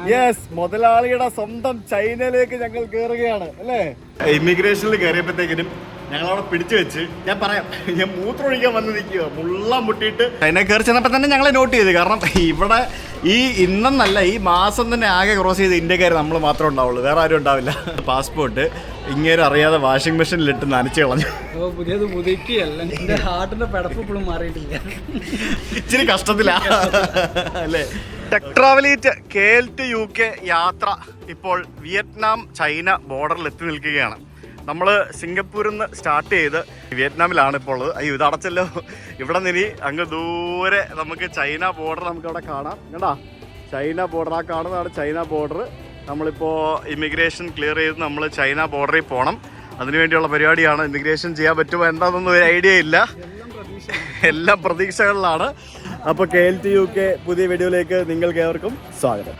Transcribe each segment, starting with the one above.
Yes, മുതലാളിയുടെ സ്വന്തം ചൈനയിലേക്ക് ഞങ്ങൾ കയറുകയാണ് അല്ലേ. ഇമിഗ്രേഷനിൽ കയറിയപ്പോഴത്തേക്കിനും ഞങ്ങളവിടെ പിടിച്ചു വെച്ച് ഞാൻ പറയാം, ഞാൻ മൂത്രമൊഴിക്കാൻ വന്ന് നിൽക്കുക, മുള്ളം മുട്ടിയിട്ട് ചൈന കയറി ചെന്നപ്പോൾ തന്നെ ഞങ്ങളെ നോട്ട് ചെയ്ത്. കാരണം ഇവിടെ ഇന്നെന്നല്ല, ഈ മാസം തന്നെ ആകെ ക്രോസ് ചെയ്ത് ഇന്ത്യക്കാർ നമ്മൾ മാത്രമേ ഉണ്ടാവുള്ളൂ, വേറെ ആരും ഉണ്ടാവില്ല. പാസ്പോർട്ട് ഇങ്ങനെ അറിയാതെ വാഷിംഗ് മെഷീനിലിട്ട് നനച്ച് കളഞ്ഞു. പുതിയത് പുതുക്കിയല്ല, എൻ്റെ ഹാർട്ടിന്റെ പിടപ്പ് ഇപ്പോഴും മാറിയിട്ടില്ല, ഇച്ചിരി കഷ്ടത്തിലാ അല്ലേ. Tech travel eat KL to UK യാത്ര ഇപ്പോൾ വിയറ്റ്നാം ചൈന ബോർഡറിൽ എത്തി നിൽക്കുകയാണ്. നമ്മൾ സിംഗപ്പൂരിൽ നിന്ന് സ്റ്റാർട്ട് ചെയ്ത് വിയറ്റ്നാമിലാണ് ഇപ്പോൾ ഉള്ളത്. അയ്യോ, ഇത് അടച്ചല്ലോ. ഇവിടെ നിന്ന് അങ്ങ് ദൂരെ നമുക്ക് ചൈന ബോർഡർ നമുക്ക് അവിടെ കാണാം. കേട്ടാ, ചൈന ബോർഡർ, ആ കാണുന്നതാണ് ചൈന ബോർഡർ. നമ്മളിപ്പോൾ ഇമിഗ്രേഷൻ ക്ലിയർ ചെയ്ത് നമ്മൾ ചൈന ബോർഡറിൽ പോകണം. അതിനുവേണ്ടിയുള്ള പരിപാടിയാണ്. ഇമിഗ്രേഷൻ ചെയ്യാൻ പറ്റുമോ എന്താണെന്നൊന്നും ഒരു ഐഡിയ ഇല്ല, എല്ലാം പ്രതീക്ഷകളിലാണ്. അപ്പോൾ KL to UK പുതിയ വീഡിയോയിലേക്ക് നിങ്ങൾക്ക് ഏവർക്കും സ്വാഗതം.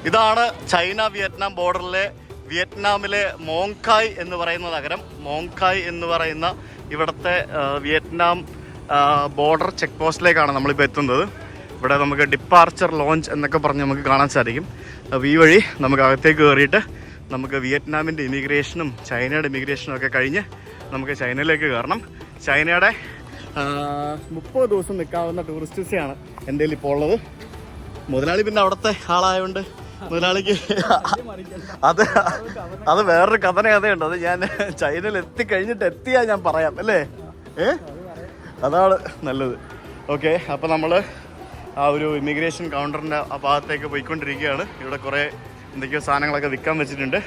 ഇതാണ് ചൈന വിയറ്റ്നാം ബോർഡറിലെ വിയറ്റ്നാമിലെ മോങ്കായ് എന്ന് പറയുന്ന നഗരം. മോങ്കായ് എന്ന് പറയുന്ന ഇവിടുത്തെ വിയറ്റ്നാം ബോർഡർ ചെക്ക് പോസ്റ്റിലേക്കാണ് നമ്മളിപ്പോൾ എത്തുന്നത്. ഇവിടെ നമുക്ക് ഡിപ്പാർച്ചർ ലോഞ്ച് എന്നൊക്കെ പറഞ്ഞ് നമുക്ക് കാണാൻ സാധിക്കും. അപ്പോൾ ഈ വഴി നമുക്ക് അകത്തേക്ക് കയറിയിട്ട് നമുക്ക് വിയറ്റ്നാമിൻ്റെ ഇമിഗ്രേഷനും ചൈനയുടെ ഇമിഗ്രേഷനും ഒക്കെ കഴിഞ്ഞ് നമുക്ക് ചൈനയിലേക്ക് കയറണം. ചൈനയുടെ 30 ദിവസം നിൽക്കാവുന്ന ടൂറിസ്റ്റ് വിസയാണ് എൻ്റെ കയ്യിൽ ഇപ്പോൾ ഉള്ളത്. മുതലാളി പിന്നെ അവിടുത്തെ ആളായതുകൊണ്ട് മുതലാളിക്ക് അത് വേറൊരു കഥയുണ്ട്. അത് ഞാൻ ചൈനയിൽ എത്തിയാ ഞാൻ പറയാം അല്ലേ. അതാണ് നല്ലത്. ഓക്കെ, അപ്പോൾ നമ്മൾ ആ ഒരു ഇമിഗ്രേഷൻ കൗണ്ടറിൻ്റെ ആ ഭാഗത്തേക്ക് പോയിക്കൊണ്ടിരിക്കുകയാണ്. ഇവിടെ കുറേ എന്തൊക്കെയോ സാധനങ്ങളൊക്കെ വിൽക്കാൻ വെച്ചിട്ടുണ്ട്.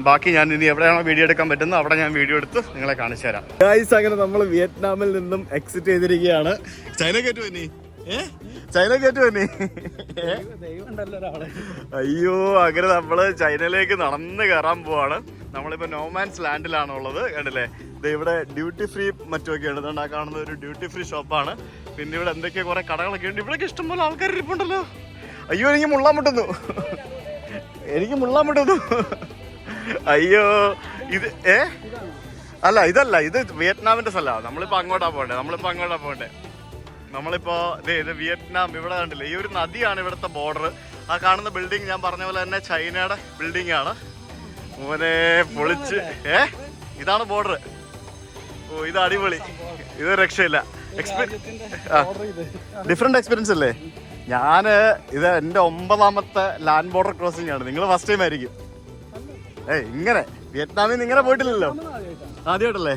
ബാക്കി ഞാൻ ഇനി എവിടെയാണോ വീഡിയോ എടുക്കാൻ പറ്റുന്നത് അവിടെ ഞാൻ വീഡിയോ എടുത്ത് നിങ്ങളെ കാണിച്ചു തരാം. ഗൈസ്, അങ്ങനെ നമ്മൾ വിയറ്റ്നാമിൽ നിന്നും എക്സിറ്റ് ചെയ്തിരിക്കുകയാണ്. ചൈന കയറ്റു തന്നെ, ചൈന കയറ്റു തന്നെ. അയ്യോ, അങ്ങനെ നമ്മള് ചൈനയിലേക്ക് നടന്ന് കയറാൻ പോവാണ്. നമ്മളിപ്പോ നോമാൻസ് ലാൻഡിലാണ് ഉള്ളത്. കണ്ടില്ലേ, ഇവിടെ ഡ്യൂട്ടി ഫ്രീ മറ്റുമൊക്കെയാണ്. അതുകൊണ്ട് ആ കാണുന്ന ഒരു ഡ്യൂട്ടി ഫ്രീ ഷോപ്പാണ്. പിന്നെ ഇവിടെ എന്തൊക്കെയോ കുറെ കടകളൊക്കെ ഉണ്ട്. ഇവിടെയൊക്കെ ഇഷ്ടംപോലെ ആൾക്കാർ ഇരിപ്പുണ്ടല്ലോ. അയ്യോ, എനിക്ക് മുള്ളാൻ മുട്ടുന്നു. അയ്യോ, ഇത് അല്ല, ഇതല്ല, ഇത് വിയറ്റ്നാമിന്റെ സ്ഥലമാണ്. നമ്മളിപ്പോ അങ്ങോട്ടാ പോകണ്ടേ. നമ്മളിപ്പോ ഇത് വിയറ്റ്നാം. ഇവിടെ കണ്ടില്ലേ, ഈ ഒരു നദിയാണ് ഇവിടുത്തെ ബോർഡർ. ആ കാണുന്ന ബിൽഡിംഗ് ഞാൻ പറഞ്ഞ പോലെ തന്നെ ചൈനയുടെ ബിൽഡിംഗ് ആണ്. മോനെ പൊളിച്ച്. ഇതാണ് ബോർഡർ. ഓ, ഇത് അടിപൊളി, ഇത് രക്ഷയില്ല. ഡിഫറെന്റ് എക്സ്പീരിയൻസ് അല്ലേ. ഇത് എൻ്റെ 9ാമത്തെ ലാൻഡ് ബോർഡർ ക്രോസിംഗ് ആണ്. നിങ്ങൾ ഫസ്റ്റ് ടൈം ആയിരിക്കും. ഇങ്ങനെ വിയറ്റ്നാമിൽ നിന്ന് ഇങ്ങനെ പോയിട്ടില്ലല്ലോ, ആദ്യമായിട്ടല്ലേ.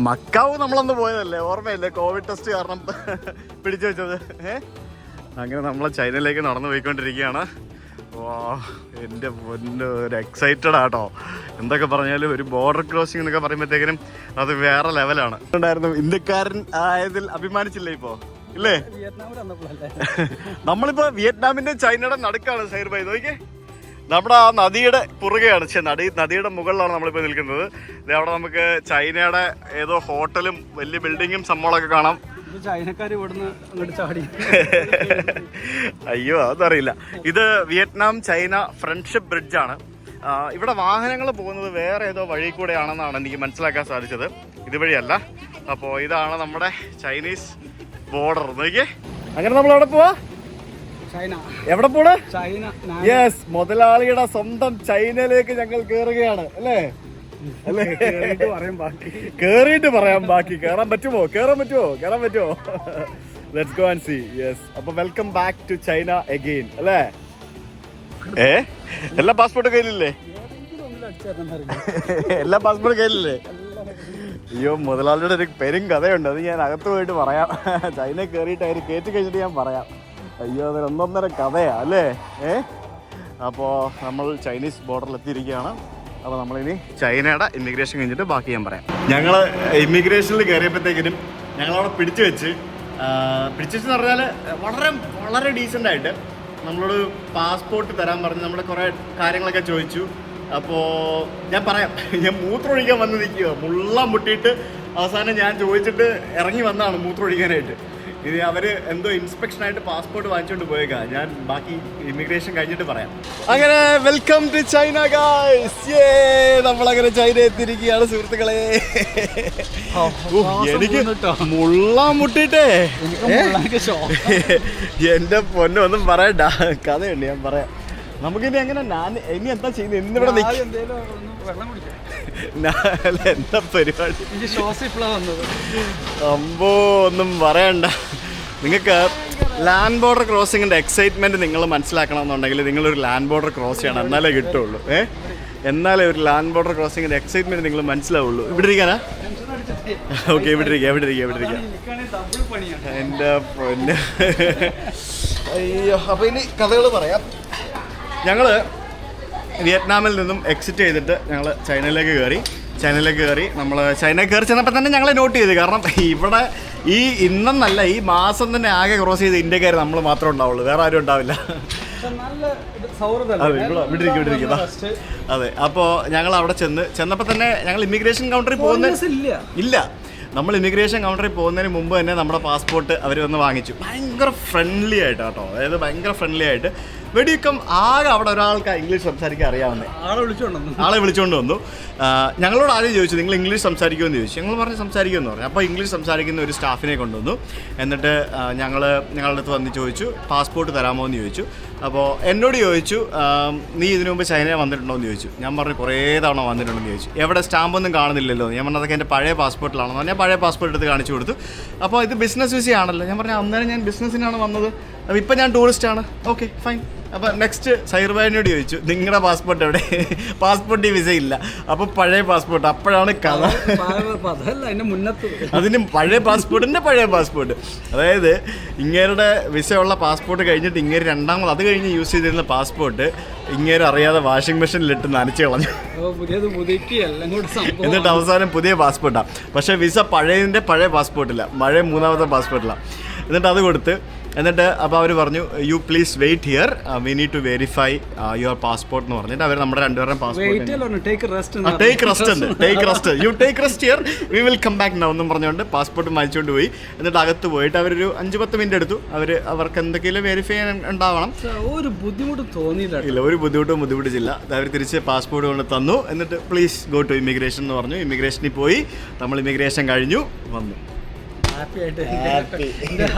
മക്കാവ് നമ്മളന്ന് പോയതല്ലേ, ഓർമ്മയില്ലേ, കോവിഡ് ടെസ്റ്റ് കാരണം പിടിച്ചു വെച്ചത്. അങ്ങനെ നമ്മൾ ചൈനയിലേക്ക് നടന്നു പോയിക്കൊണ്ടിരിക്കുകയാണ്. വാ, എൻ്റെ പൊന്നോ, ഒരു എക്സൈറ്റഡ് ആട്ടോ. എന്തൊക്കെ പറഞ്ഞാലും ഒരു ബോർഡർ ക്രോസിംഗ് എന്നൊക്കെ പറയുമ്പോഴത്തേക്കിനും അത് വേറെ ലെവലാണ്. ഉണ്ടായിരുന്നു, ഇന്ത്യക്കാരൻ ആയതിൽ അഭിമാനിച്ചില്ലേ ഇപ്പോ, ഇല്ലേ? നമ്മളിപ്പോ വിയറ്റ്നാമിന്റെ ചൈനയുടെ നടുക്കാണ് സൈർ ബൈ. നോക്കിയേ, നമ്മുടെ ആ നദിയുടെ കുറുകയാണ്, നദിയുടെ മുകളിലാണ് നമ്മളിപ്പോ നിൽക്കുന്നത്. അവിടെ നമുക്ക് ചൈനയുടെ ഏതോ ഹോട്ടലും വലിയ ബിൽഡിങ്ങും സംഭവങ്ങളൊക്കെ കാണാം. ചൈനക്കാര് ഇവിടുന്ന് അങ്ങോട്ട് ചാടി. അയ്യോ, അതറിയില്ല. ഇത് വിയറ്റ്നാം ചൈന ഫ്രണ്ട്ഷിപ്പ് ബ്രിഡ്ജാണ്. ഇവിടെ വാഹനങ്ങൾ പോകുന്നത് വേറെ ഏതോ വഴി കൂടെയാണെന്നാണ് എനിക്ക് മനസ്സിലാക്കാൻ സാധിച്ചത്, ഇതുവഴിയല്ല. അപ്പോൾ ഇതാണ് നമ്മുടെ ചൈനീസ് ബോർഡർ. നോക്കിയേ, അങ്ങനെ നമ്മൾ എവിടെ പോവാ? ചൈന. എവിടെ പോണ്? ചൈന. യെസ്, മുതലാളിയുടെ സ്വന്തം ചൈനയിലേക്ക് ഞങ്ങൾ കയറുകയാണ് അല്ലേ. കേറിയിട്ട് പറയാം ബാക്കി. കയറാൻ പറ്റുമോ? Let's go and see. Yes, അപ്പൊ welcome back to China again അല്ലേ. എല്ലാ പാസ്പോർട്ടും കയ്യിലില്ലേ? എല്ലാ പാസ്പോർട്ടും കയ്യിലില്ലേ? അയ്യോ, മുതലാളിയുടെ ഒരു പെരും കഥയുണ്ട്, അത് ഞാൻ അകത്ത് പോയിട്ട് പറയാം. ചൈന കയറിയിട്ട് അതിന് കയറ്റി കഴിഞ്ഞിട്ട് ഞാൻ പറയാം. അയ്യോ, അതൊരു 1.5 കഥയാ അല്ലേ. അപ്പോൾ നമ്മൾ ചൈനീസ് ബോർഡറിൽ എത്തിയിരിക്കുകയാണ്. അപ്പോൾ നമ്മളിനി ചൈനയുടെ ഇമിഗ്രേഷൻ കഴിഞ്ഞിട്ട് ബാക്കി ഞാൻ പറയാം. ഞങ്ങൾ ഇമിഗ്രേഷനിൽ കയറിയപ്പോഴത്തേക്കിനും ഞങ്ങളവിടെ പിടിച്ചു വെച്ചെന്ന് പറഞ്ഞാൽ വളരെ വളരെ ഡീസൻ്റായിട്ട് നമ്മളോട് പാസ്പോർട്ട് തരാൻ പറഞ്ഞ് നമ്മുടെ കുറേ കാര്യങ്ങളൊക്കെ ചോദിച്ചു. അപ്പോൾ ഞാൻ പറയാം, ഞാൻ മൂത്രമൊഴിക്കാൻ വന്ന് നിൽക്കുക, മുള്ളം മുട്ടിയിട്ട് അവസാനം ഞാൻ ചോദിച്ചിട്ട് ഇറങ്ങി വന്നതാണ് മൂത്രമൊഴിക്കാനായിട്ട്. ഇത് അവർ എന്തോ ഇൻസ്പെക്ഷനായിട്ട് പാസ്പോർട്ട് വാങ്ങിച്ചുകൊണ്ട് പോയേക്കാം. ഞാൻ ബാക്കി ഇമിഗ്രേഷൻ കഴിഞ്ഞിട്ട് പറയാം. അങ്ങനെ വെൽക്കം ടു ചൈന ഗായ്സ്. നമ്മളങ്ങനെ ചൈന എത്തിയിരിക്കുകയാണ് സുഹൃത്തുക്കളെ. എനിക്ക് മുള്ളാൻ മുട്ടിട്ടേ എൻ്റെ പൊന്നെ ഒന്നും പറയണ്ട, കഥയുണ്ട് ഞാൻ പറയാം. നമുക്കിനി എങ്ങനെ ഇനി എന്താ ചെയ്യുന്നത്? ഇന്നിവിടെ എന്താ പരിപാടി? അമ്പോ ഒന്നും പറയണ്ട. നിങ്ങൾക്ക് ലാൻഡ് ബോർഡർ ക്രോസിങ്ങിൻ്റെ എക്സൈറ്റ്മെൻറ്റ് നിങ്ങൾ മനസ്സിലാക്കണമെന്നുണ്ടെങ്കിൽ നിങ്ങളൊരു ലാൻഡ് ബോർഡർ ക്രോസ് ചെയ്യണം, എന്നാലേ കിട്ടുള്ളൂ. എന്നാലേ ഒരു ലാൻഡ് ബോർഡർ ക്രോസിങ്ങിൻ്റെ എക്സൈറ്റ്മെൻറ്റ് നിങ്ങൾ മനസ്സിലാവുള്ളൂ. ഇവിടെ ഇരിക്കാനാ? ഓക്കെ, ഇവിടെ ഇരിക്കാം. എൻ്റെ പൊന്ന്. അയ്യോ, അപ്പോൾ ഇനി കഥകൾ പറയാം. ഞങ്ങൾ വിയറ്റ്നാമിൽ നിന്നും എക്സിറ്റ് ചെയ്തിട്ട് ഞങ്ങൾ ചൈനയിലേക്ക് കയറി. നമ്മൾ ചൈനയിൽ കയറി ചെന്നപ്പോൾ തന്നെ ഞങ്ങൾ നോട്ട് ചെയ്തു. കാരണം ഇവിടെ ഇന്നെന്നല്ല, ഈ മാസം തന്നെ ആകെ ക്രോസ് ചെയ്ത് ഇന്ത്യക്കാർ നമ്മൾ മാത്രമേ ഉണ്ടാവുള്ളൂ, വേറെ ആരും ഉണ്ടാവില്ല. അതെ, അപ്പോൾ ഞങ്ങൾ അവിടെ ചെന്നപ്പോൾ തന്നെ ഞങ്ങൾ ഇമിഗ്രേഷൻ കൗണ്ടറിൽ ഇല്ല. നമ്മൾ ഇമിഗ്രേഷൻ കൗണ്ടറിൽ പോകുന്നതിന് മുമ്പ് തന്നെ നമ്മുടെ പാസ്പോർട്ട് അവർ വന്ന് വാങ്ങിച്ചു. ഭയങ്കര ഫ്രണ്ട്ലി ആയിട്ട് കേട്ടോ, അതായത് ഭയങ്കര ഫ്രണ്ട്ലി ആയിട്ട്. വെടിക്കം ആകെ അവിടെ ഒരാൾക്ക് ഇംഗ്ലീഷ് സംസാരിക്കാൻ അറിയാവുന്നത് ആളെ വിളിച്ചുകൊണ്ട് വന്നു. ഞങ്ങളോട് ആദ്യം ചോദിച്ചു, നിങ്ങൾ ഇംഗ്ലീഷ് സംസാരിക്കുമെന്ന് ചോദിച്ചു. ഞങ്ങൾ പറഞ്ഞ് സംസാരിക്കുമെന്ന് പറഞ്ഞു. അപ്പോൾ ഇംഗ്ലീഷ് സംസാരിക്കുന്ന ഒരു സ്റ്റാഫിനെ കൊണ്ടുവന്നു. എന്നിട്ട് ഞങ്ങളുടെ അടുത്ത് വന്ന് ചോദിച്ചു, പാസ്പോർട്ട് തരാമോ എന്ന് ചോദിച്ചു. അപ്പോൾ എന്നോട് ചോദിച്ചു, നീ ഇതിനു മുമ്പ് ചൈനയിൽ വന്നിട്ടുണ്ടോ എന്ന് ചോദിച്ചു. ഞാൻ പറഞ്ഞു കുറേ തവണ വന്നിട്ടുണ്ടെന്ന് ചോദിച്ചു. എവിടെ സ്റ്റാമ്പൊന്നും കാണുന്നില്ലല്ലോ. ഞാൻ പറഞ്ഞത് അതൊക്കെ എൻ്റെ പഴയ പാസ്പോർട്ടിലാണെന്ന് പറഞ്ഞാൽ പഴയ പാസ്പോർട്ട് എടുത്ത് കാണിച്ചു കൊടുത്തു. അപ്പോൾ ഇത് ബിസിനസ് വിസ ആണല്ലോ. ഞാൻ പറഞ്ഞു അന്നേരം ഞാൻ ബിസിനസ്സിനാണ് വന്നത്, അപ്പോൾ ഇപ്പം ഞാൻ ടൂറിസ്റ്റാണ്. Okay fine. അപ്പോൾ നെക്സ്റ്റ് സൈർബായിനോട് ചോദിച്ചു, നിങ്ങളുടെ പാസ്പോർട്ട് എവിടെ? പാസ്പോർട്ട് വിസ ഇല്ല. അപ്പോൾ പഴയ പാസ്പോർട്ട്. അപ്പോഴാണ് കഥ. അതിന് പഴയ പാസ്പോർട്ട്. അതായത് ഇങ്ങേരുടെ വിസ ഉള്ള പാസ്പോർട്ട് കഴിഞ്ഞിട്ട് ഇങ്ങേര് രണ്ടാമത് അത് കഴിഞ്ഞ് യൂസ് ചെയ്തിരുന്ന പാസ്പോർട്ട് ഇങ്ങേര് അറിയാതെ വാഷിംഗ് മെഷീനിലിട്ട് നനച്ച് കളഞ്ഞു. എന്നിട്ട് അവസാനം പുതിയ പാസ്പോർട്ടാണ്. പക്ഷേ വിസ പഴയ പാസ്പോർട്ടില്ല, മൂന്നാമത്തെ പാസ്പോർട്ടിലാണ്. എന്നിട്ട് അത് കൊടുത്ത് അപ്പോൾ അവർ പറഞ്ഞു, you please wait here, we need to verify your passport എന്ന് പറഞ്ഞിട്ട് അവർ നമ്മുടെ രണ്ടുപേരും passport take rest here, we will come back now എന്നും പറഞ്ഞുകൊണ്ട് പാസ്പോർട്ട് വാങ്ങിച്ചുകൊണ്ട് പോയി. എന്നിട്ട് അകത്ത് പോയിട്ട് അവരൊരു 5-10 മിനിറ്റ് എടുത്തു. അവർക്ക് എന്തൊക്കെയും വെരിഫൈ ചെയ്യാൻ ഉണ്ടാവണം. ഒരു ബുദ്ധിമുട്ട് തോന്നിയില്ല. ഇല്ല, ഒരു ബുദ്ധിമുട്ടിച്ചില്ല. അവർ തിരിച്ച് പാസ്പോർട്ട് കൊണ്ട് തന്നു. എന്നിട്ട് പ്ലീസ് ഗോ ടു ഇമിഗ്രേഷൻ എന്ന് പറഞ്ഞു. ഇമിഗ്രേഷനിൽ പോയി. നമ്മൾ ഇമിഗ്രേഷൻ കഴിഞ്ഞു വന്നു.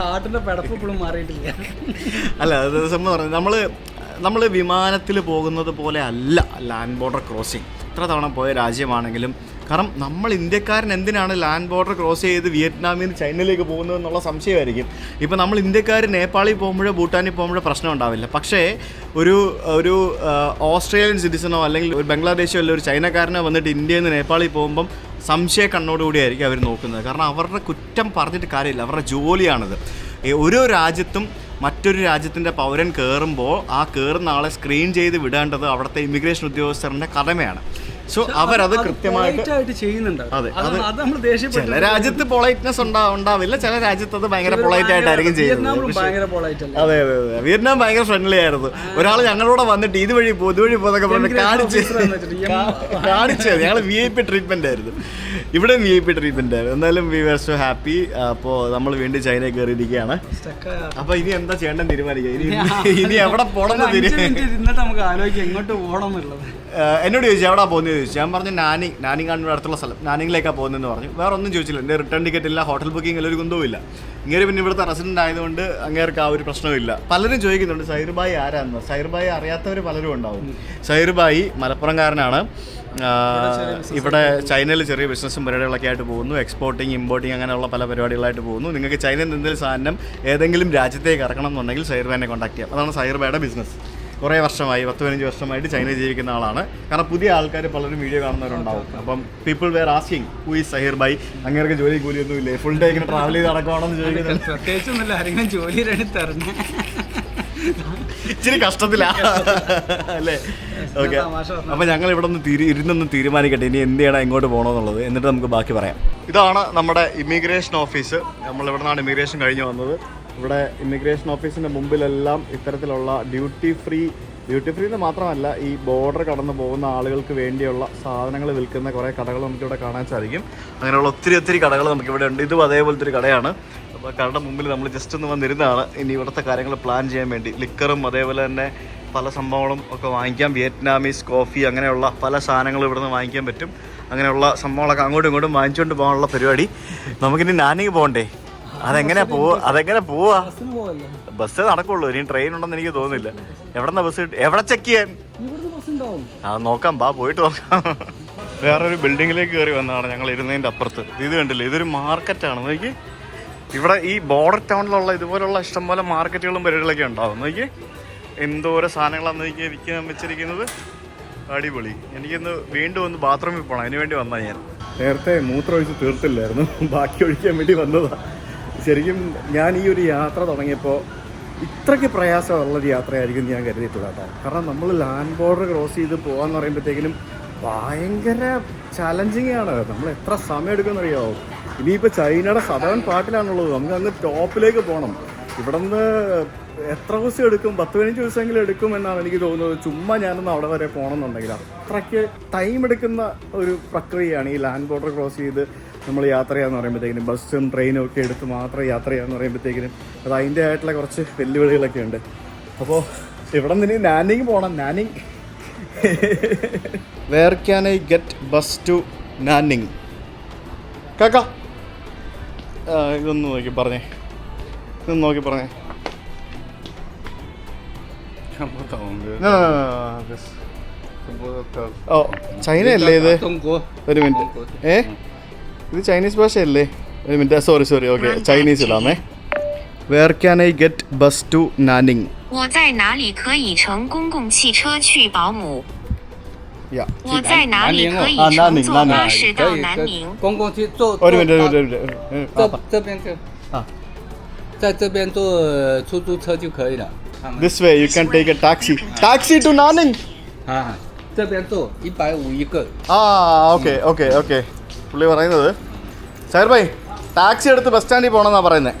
അല്ല, അത് സംഭവം പറഞ്ഞു, നമ്മൾ വിമാനത്തിൽ പോകുന്നത് പോലെ അല്ല ലാൻഡ് ബോർഡർ ക്രോസിങ്. എത്ര തവണ പോയ രാജ്യമാണെങ്കിലും. കാരണം നമ്മൾ ഇന്ത്യക്കാരൻ എന്തിനാണ് ലാൻഡ് ബോർഡർ ക്രോസ് ചെയ്ത് വിയറ്റ്നാമിൽ നിന്ന് ചൈനയിലേക്ക് പോകുന്നത് എന്നുള്ള സംശയമായിരിക്കും. ഇപ്പോൾ നമ്മൾ ഇന്ത്യക്കാർ നേപ്പാളിൽ പോകുമ്പോഴോ ഭൂട്ടാനിൽ പോകുമ്പോഴോ പ്രശ്നം ഉണ്ടാവില്ല. പക്ഷേ ഒരു ഓസ്ട്രേലിയൻ സിറ്റിസണോ അല്ലെങ്കിൽ ഒരു ബംഗ്ലാദേശോ അല്ലെങ്കിൽ ഒരു ചൈനക്കാരനോ വന്നിട്ട് ഇന്ത്യയിൽ നിന്ന് നേപ്പാളിൽ പോകുമ്പം സംശയ കണ്ണോടുകൂടിയായിരിക്കും അവർ നോക്കുന്നത്. കാരണം അവരുടെ കുറ്റം പറഞ്ഞിട്ട് കാര്യമില്ല, അവരുടെ ജോലിയാണിത്. ഓരോ രാജ്യത്തും മറ്റൊരു രാജ്യത്തിൻ്റെ പൗരൻ കയറുമ്പോൾ ആ കയറുന്ന ആളെ സ്ക്രീൻ ചെയ്ത് വിടേണ്ടത് അവിടുത്തെ ഇമിഗ്രേഷൻ ഉദ്യോഗസ്ഥരുടെ കടമയാണ്. സോ അവരത് കൃത്യമായിട്ട് ചെയ്യുന്നുണ്ട്. അതെ, ചില രാജ്യത്ത് പൊളൈറ്റ്നെസ് ഉണ്ടാവില്ല, ചില രാജ്യത്ത് അത് ഭയങ്കര പൊളൈറ്റ് ആയിട്ടായിരിക്കും ചെയ്യുന്നത്. അതെ, വിയറ്റ്നാം ഭയങ്കര ഫ്രണ്ട്ലി ആയിരുന്നു. ഒരാൾ ഞങ്ങളോട് വന്നിട്ട് ഇതുവഴി പോകുന്നൊക്കെ പറഞ്ഞ് കാണിച്ചത് ഞങ്ങൾ VIP ട്രീറ്റ്മെന്റ് ആയിരുന്നു. ഇവിടെ VIP ട്രീറ്റ്മെന്റ് ആയിരുന്നു. എന്തായാലും വി വർ സോ ഹാപ്പി. അപ്പോൾ നമ്മൾ വീണ്ടും ചൈനയിൽ കയറിയിരിക്കുകയാണ്. അപ്പൊ ഇനി എന്താ ചെയ്യേണ്ടെന്ന് തീരുമാനിക്കുക. ഇനി എവിടെ പോകണം നമുക്ക് ആലോചിക്കാം എങ്ങോട്ട് പോകണം എന്നുള്ളത്. എന്നോട് ചോദിച്ചു എവിടെ പോകുന്നത് ചോദിച്ചു. ഞാൻ പറഞ്ഞു നാനിങ്ങാണ് അടുത്തുള്ള സ്ഥലം, നാനിങ്ങിലേക്കാണ് പോകുന്നതെന്ന് പറഞ്ഞു. വേറെ ഒന്നും ചോദിച്ചില്ല. എൻ്റെ റിട്ടേൺ ടിക്കറ്റ് ഇല്ല, ഹോട്ടൽ ബുക്കിംഗ് ഇല്ല, ഒരു കുന്തവും ഇല്ല. ഇങ്ങനെ പിന്നെ ഇവിടുത്തെ റെസിഡൻ്റ് ആയതുകൊണ്ട് അങ്ങേർക്ക് ആ ഒരു പ്രശ്നമില്ല. പലരും ചോദിക്കുന്നുണ്ട് സൈർബായി ആരാന്ന്. സൈർബായി അറിയാത്തവർ പലരും ഉണ്ടാവും. സൈർബായി മലപ്പുറംകാരനാണ്. ഇവിടെ ചൈനയിൽ ചെറിയ ബിസിനസ്സും പരിപാടികളൊക്കെ ആയിട്ട് പോകുന്നു. എക്സ്പോർട്ടിങ്, ഇമ്പോർട്ടിങ് അങ്ങനെയുള്ള പല പരിപാടികളായിട്ട് പോകുന്നു. നിങ്ങൾക്ക് ചൈനയിൽ നിന്ന് എന്തെങ്കിലും സാധനം ഏതെങ്കിലും രാജ്യത്തേക്ക് ഇറക്കണം എന്നുണ്ടെങ്കിൽ സൈർബായിനെ കോൺടാക്ട് ചെയ്യാം. അതാണ് സൈർബായുടെ ബിസിനസ്. കുറേ വർഷമായി, 10-15 വർഷമായിട്ട് ചൈനയിൽ ജീവിക്കുന്ന ആളാണ്. കാരണം പുതിയ ആൾക്കാർ പലരും വീഡിയോ കാണുന്നവരുണ്ടാവും. അപ്പം people were asking who is Zaheer Bhai. അങ്ങനെയൊക്കെ ജോലി കൂലിയൊന്നും ഇല്ലേ, ഫുൾ ഡേ ഇങ്ങനെ ട്രാവൽ ചെയ്ത് നടക്കണമെന്ന് ചോദിക്കുന്നത്. പ്രത്യേകിച്ചൊന്നുമില്ല, ആരെങ്കിലും ജോലി തരണം. ഇച്ചിരി കഷ്ടത്തിലാണ് അല്ലേ? ഓക്കെ, അപ്പോൾ ഞങ്ങൾ ഇവിടെ ഇരുന്നൊന്ന് തീരുമാനിക്കട്ടെ ഇനി എന്ത് ചെയ്യണം, എങ്ങോട്ട് പോകണമെന്നുള്ളത്. എന്നിട്ട് നമുക്ക് ബാക്കി പറയാം. ഇതാണ് നമ്മുടെ ഇമിഗ്രേഷൻ ഓഫീസ്. നമ്മളിവിടെ നിന്നാണ് ഇമിഗ്രേഷൻ കഴിഞ്ഞ് വന്നത്. ഇവിടെ ഇമിഗ്രേഷൻ ഓഫീസിൻ്റെ മുമ്പിലെല്ലാം ഇത്തരത്തിലുള്ള ഡ്യൂട്ടി ഫ്രീ എന്ന് മാത്രമല്ല, ഈ ബോർഡർ കടന്നു പോകുന്ന ആളുകൾക്ക് വേണ്ടിയുള്ള സാധനങ്ങൾ വിൽക്കുന്ന കുറേ കടകൾ നമുക്കിവിടെ കാണാൻ സാധിക്കും. അങ്ങനെയുള്ള ഒത്തിരി കടകൾ നമുക്കിവിടെ ഉണ്ട്. ഇതും അതേപോലത്തെ ഒരു കടയാണ്. കടയുടെ മുമ്പിൽ നമ്മൾ ജസ്റ്റ് ഒന്ന് വന്നിരുന്നതാണ്. ഇനി ഇവിടുത്തെ കാര്യങ്ങൾ പ്ലാൻ ചെയ്യാൻ വേണ്ടി ലിക്കറും അതേപോലെ തന്നെ പല സംഭവങ്ങളും ഒക്കെ വാങ്ങിക്കാം. വിയറ്റ്നാമീസ് കോഫി അങ്ങനെയുള്ള പല സാധനങ്ങളും ഇവിടുന്ന് വാങ്ങിക്കാൻ പറ്റും. അങ്ങനെയുള്ള സംഭവങ്ങളൊക്കെ അങ്ങോട്ടും ഇങ്ങോട്ടും വാങ്ങിച്ചുകൊണ്ട് പോകാനുള്ള പരിപാടി. നമുക്കിനി നാനിങ് പോകണ്ടേ? അതെങ്ങനെ പോവാ? ബസ് നടക്കുള്ളൂ, ഇനി ട്രെയിൻ ഉണ്ടെന്ന് എനിക്ക് തോന്നുന്നില്ല. എവിടെന്നാ ബസ് കിട്ടും? എവിടെ ചെക്ക് ചെയ്യാൻ? അത് നോക്കാം, പോയിട്ട് നോക്കാം. വേറൊരു ബിൽഡിങ്ങിലേക്ക് കയറി വന്നതാണ് ഞങ്ങൾ ഇരുന്നതിൻ്റെ അപ്പുറത്ത്. ഇത് കണ്ടില്ലേ, ഇതൊരു മാർക്കറ്റാണ്. നോക്കി, ഇവിടെ ഈ ബോർഡർ ടൗണിലുള്ള ഇതുപോലുള്ള ഇഷ്ടംപോലെ മാർക്കറ്റുകളും പരിപാടികളൊക്കെ ഉണ്ടാവും. നോക്കി എന്തോരോ സാധനങ്ങളാണ് നോക്കി വിൽക്കാൻ വെച്ചിരിക്കുന്നത്. അടിപൊളി. എനിക്കൊന്ന് വീണ്ടും ഒന്ന് ബാത്റൂമിൽ പോകണം, അതിന് വേണ്ടി വന്നാൽ ഞാൻ നേരത്തെ മൂത്രം ഒഴിച്ച് തീർത്തില്ലായിരുന്നു, ബാക്കി ഒഴിക്കാൻ വേണ്ടി വന്നതാണ്. ശരിക്കും ഞാൻ ഈ ഒരു യാത്ര തുടങ്ങിയപ്പോൾ ഇത്രയ്ക്ക് പ്രയാസമുള്ളൊരു യാത്രയായിരിക്കും ഞാൻ കരുതിയിട്ടില്ല കേട്ടോ. കാരണം നമ്മൾ ലാൻഡ് ബോർഡർ ക്രോസ് ചെയ്ത് പോകാമെന്ന് പറയുമ്പോഴത്തേക്കിനും ഭയങ്കര ചലഞ്ചിങ് ആണ്. നമ്മൾ എത്ര സമയം എടുക്കുമെന്നറിയാമോ? ഇനിയിപ്പോൾ ചൈനയുടെ സദേൺ പാർട്ടിലാണുള്ളത്, നമുക്ക് അങ്ങ് ടോപ്പിലേക്ക് പോകണം. ഇവിടെ നിന്ന് എത്ര ദിവസം എടുക്കും? 10-15 ദിവസമെങ്കിലും എടുക്കും എന്നാണ് എനിക്ക് തോന്നുന്നത്. ചുമ്മാ ഞാനൊന്ന് അവിടെ വരെ പോകണമെന്നുണ്ടെങ്കിൽ അത്രയ്ക്ക് ടൈം എടുക്കുന്ന ഒരു പ്രക്രിയയാണ് ഈ ലാൻഡ് ബോർഡർ ക്രോസ് ചെയ്ത് നമ്മൾ യാത്ര ചെയ്യാന്ന് പറയുമ്പോഴത്തേക്കിനും. ബസ്സും ട്രെയിനും ഒക്കെ എടുത്ത് മാത്രം യാത്ര ചെയ്യാന്ന് പറയുമ്പോഴത്തേക്കിനും അത് അതിൻ്റെ ആയിട്ടുള്ള കുറച്ച് വെല്ലുവിളികളൊക്കെ ഉണ്ട്. അപ്പോൾ ഇവിടെ നിന്ന് നാനിങ് പോകണം. Nanning, where can I get bus to Nanning? കാക്ക ഇതൊന്ന് നോക്കി പറഞ്ഞേ. ഓ, ചൈന അല്ലേ ഇത്? ഒരു മിനിറ്റ്, ഇത് ചൈനീസ് ഭാഷയല്ലേ? ഒരു മിനിറ്റ്, സോറി ഓക്കെ, ചൈനീസ് ഇടാമേ. Where can I get bus to നാനിങ്?我在哪里可以乘公共汽车去保姆？我在哪里可以乘坐巴士到南宁？公共去坐。ഒരു മിനിറ്റ്.这边在这边坐出租车就可以了。This way you can take a taxi to Nanning.这边坐150一个。ഓക്കെ. പുള്ളി പറയുന്നത് സൈർ ഭായ് ടാക്സി എടുത്ത് ബസ് സ്റ്റാൻഡിൽ പോകണമെന്നാ പറയുന്നത്,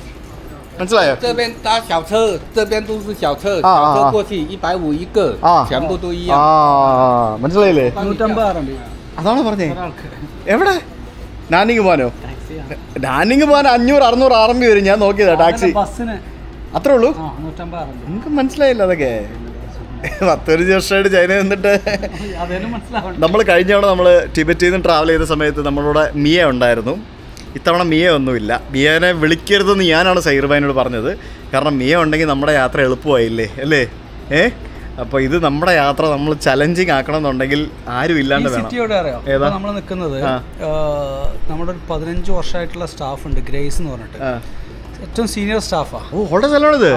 മനസ്സിലായോ?这边搭小车，这边都是小车，小车过去150一个，全部都一样。മനസ്സിലായില്ലേ? 150 അതാണ് പറഞ്ഞേ. എവിടെ? നാനിങ് പോകാനോ? നാനിങ് പോകാൻ 500-600 RMB വരും. ഞാൻ നോക്കിയതാ ടാക്സി, ബസ്സിന് അത്രേ ഉള്ളൂ. 150 നിങ്ങൾക്ക് മനസ്സിലായില്ല അതൊക്കെ? 10 വർഷമായിട്ട് ചൈന നിന്നിട്ട്. നമ്മൾ കഴിഞ്ഞ തവണ നമ്മൾ ടിബറ്റിൽ നിന്ന് ട്രാവൽ ചെയ്ത സമയത്ത് നമ്മളുടെ മിയ ഉണ്ടായിരുന്നു. ഇത്തവണ മിയ ഒന്നുമില്ല. മിയനെ വിളിക്കരുതെന്ന് ഞാനാണ് സൈർബായിനോട് പറഞ്ഞത്. കാരണം മിയ ഉണ്ടെങ്കിൽ നമ്മുടെ യാത്ര എളുപ്പമായില്ലേ അല്ലേ? അപ്പോൾ ഇത് നമ്മുടെ യാത്ര നമ്മൾ ചലഞ്ചിങ് ആക്കണം എന്നുണ്ടെങ്കിൽ ആരും ഇല്ലാണ്ട് വേണം. ഏതാ നമ്മൾ നിൽക്കുന്നത്? നമ്മുടെ ഒരു 15 വർഷമായിട്ടുള്ള സ്റ്റാഫ് ഉണ്ട്, ഗ്രേസ് എന്ന് പറഞ്ഞിട്ട്. ഏറ്റവും സീനിയർ സ്റ്റാഫാ. ഓടെ സ്ഥലമാണിത്.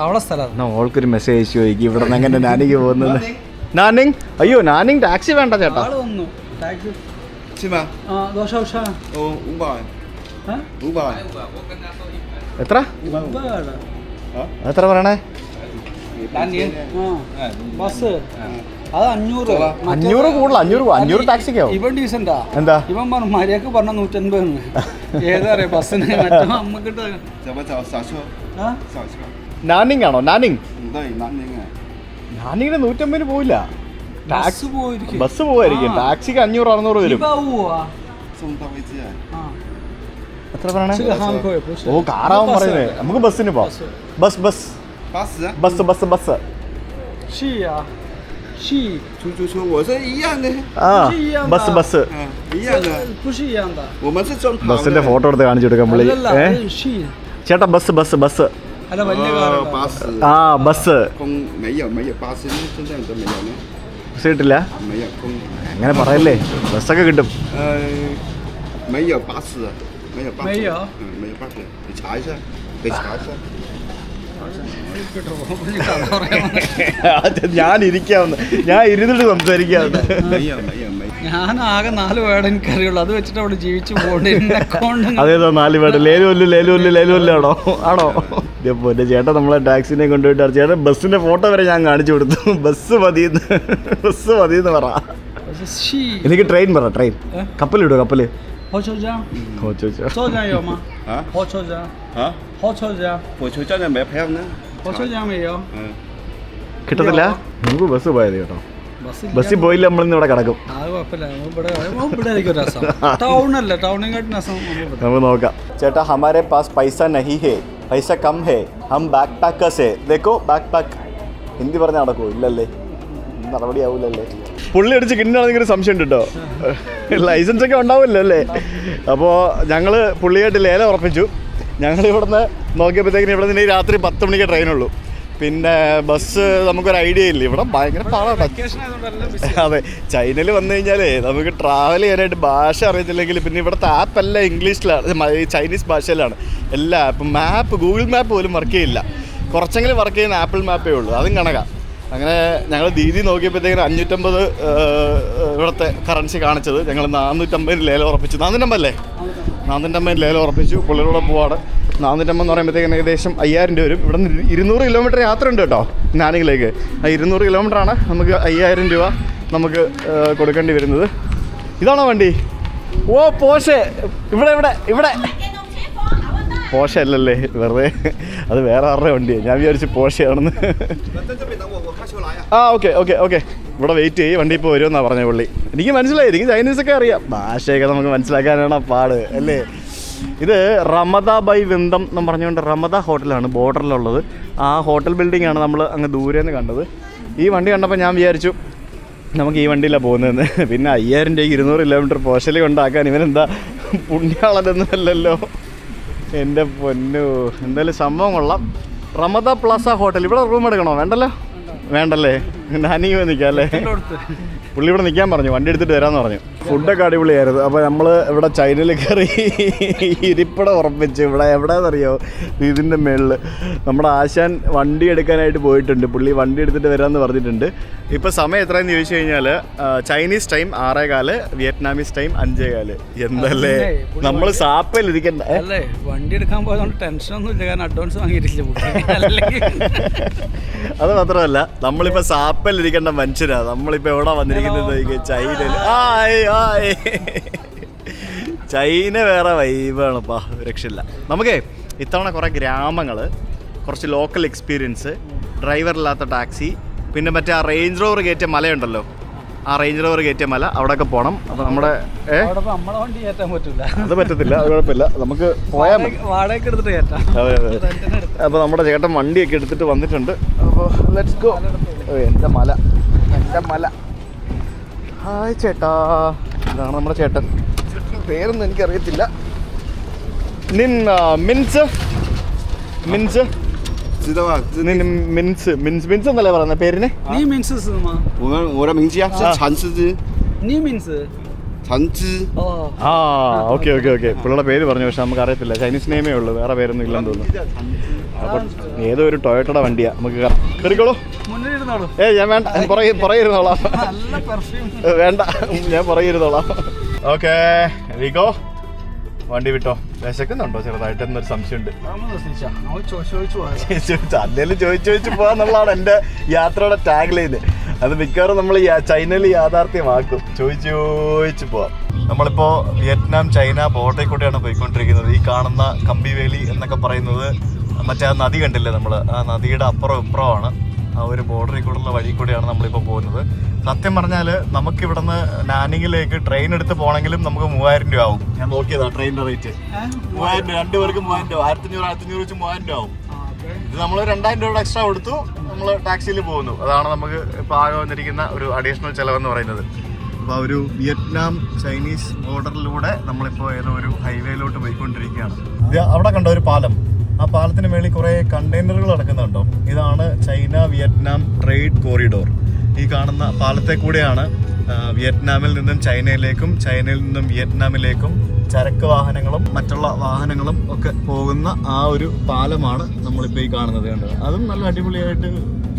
അവിടെ സ്ഥലം. ഓൾക്കൊരു മെസ്സേജ് ചോദിക്കും ഇവിടെ നിന്ന് എങ്ങനെ നാനിങ് പോകുന്നത്. നാനിങ്, അയ്യോ നാനിങ് ടാക്സി വേണ്ട ചേട്ടാ. എത്ര പറയണേ? ബസ് അത് 500 കൂടുതൽ. 500 ടാക്സിക്കോ? ഇവൻ ഡീസന്റാ. എന്താ ഇവൻ പറഞ്ഞു മര്യാദക്ക് പറഞ്ഞ 150. ഏതാ പറയാ ബസ്സിന്? നാനിങ് ആണോ? നാനിങ്ങിന് 150 പോയില്ല. ബസ് പോവായിരിക്കും. ടാക്സിക്ക് 500-600 വരും. എത്ര പറയണേ? ഓ, കാറാവും പറയുന്നേ. നമുക്ക് ബസ്സിന് പോവാം. ബസ് ബസ് ബസ്സിന്റെ ഫോട്ടോ എടുത്ത് കാണിച്ചു കൊടുക്കാൻ പുള്ളി. ചേട്ടാ ബസ് ബസ് ബസ് കിട്ടില്ല. അങ്ങനെ പറയല്ലേ, ബസ്സൊക്കെ കിട്ടും. ഞാൻ ഇരുന്നിട്ട് സംസാരിക്കാവുന്ന. ഞാൻ ആകെ 4 വേർഡ് എനിക്കറിയുള്ളൂ, അത് വെച്ചിട്ട് അവിടെ ജീവിച്ചു പോകണ്ട. അതേതോ 4 വേർഡ്? ലേലുവല്ലാണോ? ആണോ? ഇതേപോലെ ചേട്ടാ നമ്മളെ ടാക്സിനെ കൊണ്ടുപോയിട്ട് ചേട്ടാ ബസ്സിന്റെ ഫോട്ടോ വരെ ഞാൻ കാണിച്ചു കൊടുത്തു. ബസ് മതിയെന്ന് പറ. എനിക്ക് ട്രെയിൻ പറ. ട്രെയിൻ, കപ്പലിടുക. കപ്പല് കിട്ടത്തില്ല. നമുക്ക് ബസ് പോയത് കേട്ടോ. ബസ്സിൽ പോയില്ല, നമ്മളിന്ന് ഇവിടെ കിടക്കും. കുഴപ്പമില്ല. ഇവിടെ ആയിരിക്കും രസം. ടൗണല്ല, ടൗണിനെക്കാട്ടും രസം നമുക്ക് നോക്കാം. ചേട്ടാ ഹമാരെ പാസ് പൈസ നഹി ഹേ, പൈസ കം ഹേ, ഹം ബാക്ക് പാക്കേഴ്സ് ഹേ, ദേക്കോ ബാക്ക് പാക്ക്. ഹിന്ദി പറഞ്ഞാൽ നടക്കുമോ? ഇല്ലല്ലേ, നടപടി ആവൂലല്ലേ. പുള്ളി അടിച്ച് കിണ്ണാണെന്ന് ഒരു സംശയം ഉണ്ട് കേട്ടോ. ലൈസൻസ് ഒക്കെ ഉണ്ടാവില്ല അല്ലേ. അപ്പോൾ ഞങ്ങൾ പുള്ളിയായിട്ട് ലേലം ഉറപ്പിച്ചു. ഞങ്ങൾ ഇവിടുന്ന് നോക്കിയപ്പോഴത്തേക്കിന് ഇവിടെ നിന്ന് രാത്രി 10 മണിക്ക് ട്രെയിനുള്ളൂ. പിന്നെ ബസ് നമുക്കൊരു ഐഡിയ ഇല്ല. ഇവിടെ ഭയങ്കര പാടാണ്. അതെ, ചൈനയിൽ വന്നു കഴിഞ്ഞാലേ നമുക്ക് ട്രാവൽ ചെയ്യാനായിട്ട് ഭാഷ അറിയത്തില്ലെങ്കിൽ പിന്നെ ഇവിടുത്തെ ആപ്പെല്ലാം ഇംഗ്ലീഷിലാണ്, ചൈനീസ് ഭാഷയിലാണ് എല്ലാ ആപ്പും. മാപ്പ്, ഗൂഗിൾ മാപ്പ് പോലും വർക്ക് ചെയ്യില്ല. കുറച്ചെങ്കിലും വർക്ക് ചെയ്യുന്ന ആപ്പിൾ മാപ്പേ ഉള്ളൂ, അതും കണക്കാം. അങ്ങനെ ഞങ്ങൾ ദീദി നോക്കിയപ്പോഴത്തേക്കിന് 550 ഇവിടുത്തെ കറൻസി കാണിച്ചത്. ഞങ്ങൾ 450 ലേലം ഉറപ്പിച്ചു. 450 അല്ലേ? 450 ലേലം ഉറപ്പിച്ചു. പുള്ളിയുടെ പോവാണ്. 450 എന്ന് പറയുമ്പോഴത്തേക്കിന് ഏകദേശം 5000 രൂപ വരും. ഇവിടെ നിന്ന് 200 കിലോമീറ്റർ യാത്ര ഉണ്ട് കേട്ടോ നാനിങ്ങിലേക്ക്. ആ 200 കിലോമീറ്ററാണ്. നമുക്ക് 5000 രൂപ നമുക്ക് കൊടുക്കേണ്ടി വരുന്നത്. ഇതാണോ വണ്ടി? ഓ പോഷെ. ഇവിടെ ഇവിടെ ഇവിടെ പോഷ അല്ലല്ലേ, വെറുതെ അത് വേറെ ആരുടെ വണ്ടിയാണ്. ഞാൻ വിചാരിച്ചു പോഷയാണെന്ന്. ആ ഓക്കെ ഓക്കെ ഓക്കെ, ഇവിടെ വെയിറ്റ് ചെയ്യും, വണ്ടി ഇപ്പോൾ വരുമെന്നാണ് പറഞ്ഞ പുള്ളി. എനിക്ക് മനസ്സിലായി, എനിക്ക് ചൈനീസൊക്കെ അറിയാം, ഭാഷയൊക്കെ നമുക്ക് മനസ്സിലാക്കാനാണ് പാട് അല്ലേ. ഇത് റമദ ബൈ വിന്തം എന്ന് പറഞ്ഞുകൊണ്ട് റമദ ഹോട്ടലാണ് ബോർഡറിലുള്ളത്. ആ ഹോട്ടൽ ബിൽഡിംഗ് ആണ് നമ്മൾ അങ്ങ് ദൂരെ നിന്ന് കണ്ടത്. ഈ വണ്ടി കണ്ടപ്പോൾ ഞാൻ വിചാരിച്ചു നമുക്ക് ഈ വണ്ടിയിലാണ് പോകുന്നതെന്ന്. പിന്നെ 5000 രൂപയ്ക്ക് 200 കിലോമീറ്റർ പോഷലി കൊണ്ടാക്കാൻ ഇവനെന്താ പുണ്യാളതൊന്നുമല്ലല്ലോ. എൻ്റെ പൊന്നു, എന്തായാലും സംഭവം കൊള്ളാം. Ramada Plaza hotel. ഇവിടെ റൂം എടുക്കണോ? വേണ്ടല്ലോ, വേണ്ടല്ലേ, നാനിക്ക് പോയി നിൽക്കാം അല്ലേ. പുള്ളി ഇവിടെ നിൽക്കാൻ പറഞ്ഞു, വണ്ടി എടുത്തിട്ട് വരാമെന്ന് പറഞ്ഞു. ഫുഡൊക്കെ അടിപൊളിയായിരുന്നു. അപ്പോൾ നമ്മൾ ഇവിടെ ചൈനയിൽ കയറി ഇരിപ്പിടം ഉറപ്പിച്ച്. ഇവിടെ എവിടെയാണെന്നറിയോ? ഇതിൻ്റെ മുകളിൽ നമ്മുടെ ആശാൻ വണ്ടി എടുക്കാനായിട്ട് പോയിട്ടുണ്ട്. പുള്ളി വണ്ടി എടുത്തിട്ട് വരാമെന്ന് പറഞ്ഞിട്ടുണ്ട്. ഇപ്പോൾ സമയം എത്രയെന്ന് ചോദിച്ചു കഴിഞ്ഞാൽ ചൈനീസ് ടൈം 6:15, വിയറ്റ്നാമീസ് ടൈം 5:15. എന്തല്ലേ നമ്മൾ സാപ്പയിൽ ഇരിക്കണ്ട അല്ലേ. വണ്ടി എടുക്കാൻ പോയതുകൊണ്ട് ടെൻഷനൊന്നും ഇല്ല, കാരണം അഡ്വാൻസ് വാങ്ങിയിട്ടില്ല. അത് മാത്രമല്ല, നമ്മളിപ്പോൾ സാപ്പയിൽ ഇരിക്കേണ്ട മനുഷ്യരാണ്. നമ്മളിപ്പോൾ എവിടെ വന്നിരിക്കുന്നത്? ചൈനയിൽ. ചൈന വേറെ വൈബാണപ്പാ, രക്ഷയില്ല. നമുക്കേ ഇത്തവണ കുറേ ഗ്രാമങ്ങൾ, കുറച്ച് ലോക്കൽ എക്സ്പീരിയൻസ്, ഡ്രൈവറില്ലാത്ത ടാക്സി, പിന്നെ മറ്റേ ആ റേഞ്ച് റോവർ കയറ്റിയ മലയുണ്ടല്ലോ, ആ റേഞ്ച് റോവർ കയറ്റിയ മല, അവിടെയൊക്കെ പോകണം. അപ്പോൾ നമ്മുടെ നമ്മളെ വണ്ടി കയറ്റാൻ പറ്റില്ല. അത് പറ്റത്തില്ല, അത് കുഴപ്പമില്ല, നമുക്ക് പോയാൽ മതി. വാടകയ്ക്ക് എടുത്തിട്ട് കയറ്റാം. അതെ അതെ. അപ്പോൾ നമ്മുടെ ചേട്ടൻ വണ്ടിയൊക്കെ എടുത്തിട്ട് വന്നിട്ടുണ്ട്. അപ്പോൾ ലെറ്റ്സ് ഗോ. എൻ്റെ മല, എൻ്റെ മല. ഹായ് ചേട്ടാ, ഇതാണ് നമ്മുടെ ചേട്ടൻ. പേരൊന്നും എനിക്കറിയത്തില്ല. മിൻസ് മിൻസ് മിൻസ് മിൻസ് മിൻസ് എന്നല്ലേ പറയുന്നത് പേരിന്? നീ മിൻസ് ആ ഓക്കെ ഓക്കെ ഓക്കെ. പുള്ളിയുടെ പേര് പറഞ്ഞു, പക്ഷെ നമുക്ക് അറിയത്തില്ല. ചൈനീസ് നെയിമേ ഉള്ളൂ, വേറെ പേരൊന്നും ഇല്ലെന്ന് തോന്നുന്നു. അപ്പോൾ ഏതോ ഒരു ടൊയോട്ടയുടെ വണ്ടിയാണ്. നമുക്ക് കയറിക്കോളൂ. ഞാൻ വേണ്ട, പുറകിരുന്നോളാം. വേണ്ട, ഞാൻ പുറകിരുന്നോളാം. ഓക്കെ വിഗോ, വണ്ടി വിട്ടോ. വിശക്കുന്നുണ്ടോ ചെറുതായിട്ട് എന്നൊരു സംശയമുണ്ട്. അല്ലേലും ചോദിച്ചു പോകാന്നുള്ളതാണ് എൻ്റെ യാത്രയുടെ ടാഗ് ലൈന്. അത് മിക്കവാറും നമ്മൾ ചൈനയിൽ യാഥാർത്ഥ്യമാക്കും, ചോദിച്ചു പോവാം. നമ്മളിപ്പോൾ വിയറ്റ്നാം ചൈന ബോർഡറിൽ കൂടെയാണ് പോയിക്കൊണ്ടിരിക്കുന്നത്. ഈ കാണുന്ന കമ്പിവേലി എന്നൊക്കെ പറയുന്നത് മറ്റേ ആ നദി കണ്ടില്ലേ നമ്മൾ, ആ നദിയുടെ അപ്പുറം ഇപ്പുറമാണ്. ആ ഒരു ബോർഡറിൽ കൂടെയുള്ള വഴി കൂടെയാണ് നമ്മളിപ്പോൾ പോകുന്നത്. സത്യം പറഞ്ഞാൽ നമുക്കിവിടെ നിന്ന് നാനിങ്ങിലേക്ക് ട്രെയിൻ എടുത്ത് പോകണമെങ്കിലും നമുക്ക് 3000 രൂപ ആവും. ഞാൻ നോക്കിയതാ ട്രെയിനിൻ്റെ റേറ്റ്. 3000 രൂപ, 2 പേർക്ക് 3000 രൂപ, 1500 വെച്ച് 3000 രൂപ ആവും. ഇത് നമ്മൾ 2000 രൂപ എക്സ്ട്രാ കൊടുത്തു നമ്മൾ ടാക്സിയിൽ പോകുന്നു. അതാണ് നമുക്ക് ഇപ്പോൾ ആകെ വന്നിരിക്കുന്ന ഒരു അഡീഷണൽ ചിലവെന്ന് പറയുന്നത്. അപ്പോൾ ഒരു വിയറ്റ്നാം ചൈനീസ് ബോർഡറിലൂടെ നമ്മളിപ്പോൾ ഏതോ ഒരു ഹൈവേയിലോട്ട് പോയിക്കൊണ്ടിരിക്കുകയാണ്. അവിടെ കണ്ട ഒരു പാലം, ആ പാലത്തിന് മേളിൽ കുറേ കണ്ടെയ്നറുകൾ നടക്കുന്നുണ്ടോ. ഇതാണ് ചൈന വിയറ്റ്നാം ട്രേഡ് കോറിഡോർ. ഈ കാണുന്ന പാലത്തെ കൂടെയാണ് വിയറ്റ്നാമിൽ നിന്നും ചൈനയിലേക്കും ചൈനയിൽ നിന്നും വിയറ്റ്നാമിലേക്കും ചരക്ക് വാഹനങ്ങളും മറ്റുള്ള വാഹനങ്ങളും ഒക്കെ പോകുന്ന ആ ഒരു പാലമാണ് നമ്മളിപ്പോൾ ഈ കാണുന്നത്. കണ്ടത് അതും നല്ല അടിപൊളിയായിട്ട്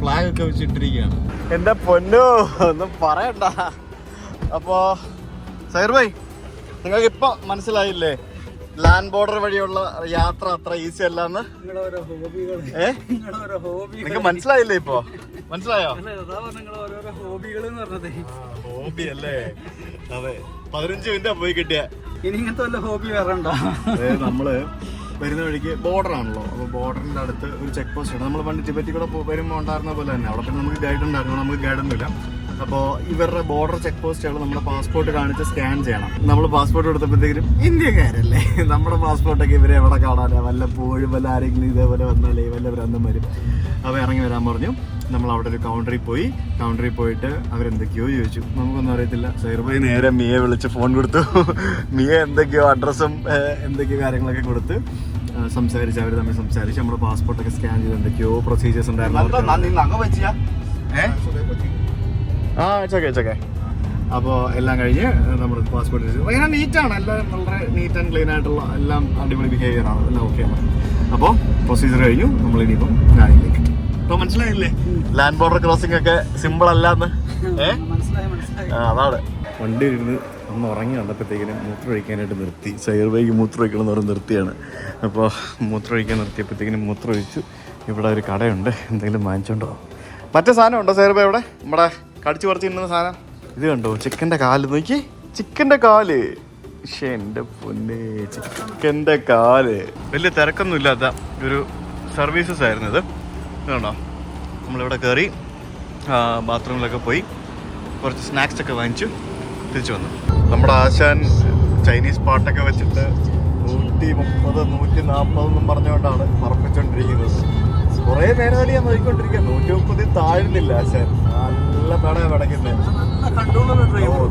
ഫ്ലാഗ് ഒക്കെ വെച്ചിട്ടിരിക്കുകയാണ്. എൻ്റെ പൊന്നോ, ഒന്നും പറയണ്ട. അപ്പോൾ സൈർ ഭായ്, നിങ്ങൾക്ക് ഇപ്പം മനസ്സിലായില്ലേ ലാൻഡ് ബോർഡർ വഴിയുള്ള യാത്ര അത്ര ഈസി അല്ലാന്ന്? നിങ്ങൾക്ക് മനസ്സിലായില്ലേ? ഇപ്പോ മനസ്സിലായോ? ഹോബി അല്ലേ? അതെ, 15 മിനിറ്റാ പോയി കിട്ടിയ. ഇങ്ങനത്തെ ഹോബി വേറെണ്ടോ? നമ്മള് വരുന്ന വഴിക്ക് ബോർഡറാണല്ലോ. അപ്പോൾ ബോർഡറിൻ്റെ അടുത്ത് ഒരു ചെക്ക് പോസ്റ്റ് ഉണ്ട്. നമ്മൾ പണ്ട് ടിബറ്റിൽ കൂടെ വരുമ്പോൾ ഉണ്ടായിരുന്ന പോലെ തന്നെ അവിടെ പിന്നെ നമുക്ക് ഗൈഡ് ഉണ്ടായിരുന്നു. നമുക്ക് ഗൈഡൊന്നുമില്ല. അപ്പോൾ ഇവരുടെ ബോർഡർ ചെക്ക് പോസ്റ്റുകൾ നമ്മുടെ പാസ്പോർട്ട് കാണിച്ച് സ്കാൻ ചെയ്യണം. നമ്മൾ പാസ്പോർട്ട് കൊടുത്തപ്പോഴത്തേക്കും ഇന്ത്യക്കാരല്ലേ, നമ്മുടെ പാസ്പോർട്ടൊക്കെ ഇവരെ എവിടെ കാണാനാ, വല്ലപ്പോഴും വല്ല ആരെങ്കിലും ഇതേപോലെ വന്നാലേ വല്ല ഭ്രാന്തം വരും. അപ്പോൾ ഇറങ്ങി വരാൻ പറഞ്ഞു. നമ്മൾ അവിടെ ഒരു കൗണ്ടറിൽ പോയിട്ട് അവരെന്തൊക്കെയോ ചോദിച്ചു, നമുക്കൊന്നും അറിയത്തില്ല. സൈർബായി നേരെ മിയെ വിളിച്ച് ഫോൺ കൊടുത്തു. മിയ എന്തൊക്കെയോ അഡ്രസ്സും എന്തൊക്കെയോ കാര്യങ്ങളൊക്കെ കൊടുത്ത് സംസാരിച്ച്, അവർ തമ്മിൽ സംസാരിച്ച് നമ്മുടെ പാസ്പോർട്ടൊക്കെ സ്കാൻ ചെയ്ത് എന്തൊക്കെയോ പ്രൊസീജിയേഴ്സ് ഉണ്ടായിരുന്നു. ഇറ്റ്സ് അപ്പോൾ എല്ലാം കഴിഞ്ഞ് നമ്മുടെ പാസ്പോർട്ട് ഭയങ്കര നീറ്റാണ്, എല്ലാം വളരെ നീറ്റ് ആൻഡ് ക്ലീൻ ആയിട്ടുള്ള എല്ലാം അടിപൊളി ബിഹേവിയറാണ്, എല്ലാം ഓക്കെയാണ്. അപ്പോൾ പ്രൊസീജിയർ കഴിഞ്ഞു. നമ്മളിനിയിപ്പം ഞാനിലേക്ക് ഇപ്പോൾ മനസ്സിലായില്ലേ ലാൻഡ് ബോർഡർ ക്രോസിംഗ് ഒക്കെ സിമ്പിൾ അല്ലാന്ന്. അതാണ് വണ്ടി ഇരുന്ന് ഒന്ന് ഉറങ്ങി വന്നപ്പോഴത്തേക്കിനും മൂത്രമൊഴിക്കാനായിട്ട് നിർത്തി. സൈർബൈക്ക് മൂത്രമൊഴിക്കണമെന്ന് പറഞ്ഞ് നിർത്തിയാണ്. അപ്പോൾ മൂത്രമൊഴിക്കാൻ നിർത്തിയപ്പോഴത്തേക്കിനും മൂത്രമൊഴിച്ചു. ഇവിടെ ഒരു കടയുണ്ട്, എന്തെങ്കിലും വാങ്ങിച്ചോണ്ടോ. മറ്റേ സാധനം ഉണ്ടോ സൈർബൈ ഇവിടെ? നമ്മുടെ കടിച്ചു പറിച്ച് തിന്നുന്ന സാധനം ഇത് കണ്ടോ, ചിക്കൻ്റെ കാല്. നോക്കി, ചിക്കൻ്റെ കാല്. പക്ഷേ എൻ്റെ പൊന്നെ, ചിക്കൻ്റെ കാല്. വലിയ തിരക്കൊന്നും ഇല്ലാത്ത ഒരു സർവീസസ് ആയിരുന്നു ഇത്. കണ്ടോ, നമ്മളിവിടെ കയറി ബാത്റൂമിലൊക്കെ പോയി കുറച്ച് സ്നാക്സ് ഒക്കെ വാങ്ങിച്ചു തിരിച്ചു വന്നു. നമ്മുടെ ആശാൻ ചൈനീസ് പാട്ടൊക്കെ വെച്ചിട്ട് 130, 140 പറഞ്ഞുകൊണ്ടാണ് പറപ്പിച്ചുകൊണ്ടിരിക്കുന്നത്. കുറേ നേരം ഞാൻ നോക്കിക്കൊണ്ടിരിക്കുക. 130 താഴുന്നില്ല ആശാൻ. നല്ല പടയാണ് പടയ്ക്കുന്നത്.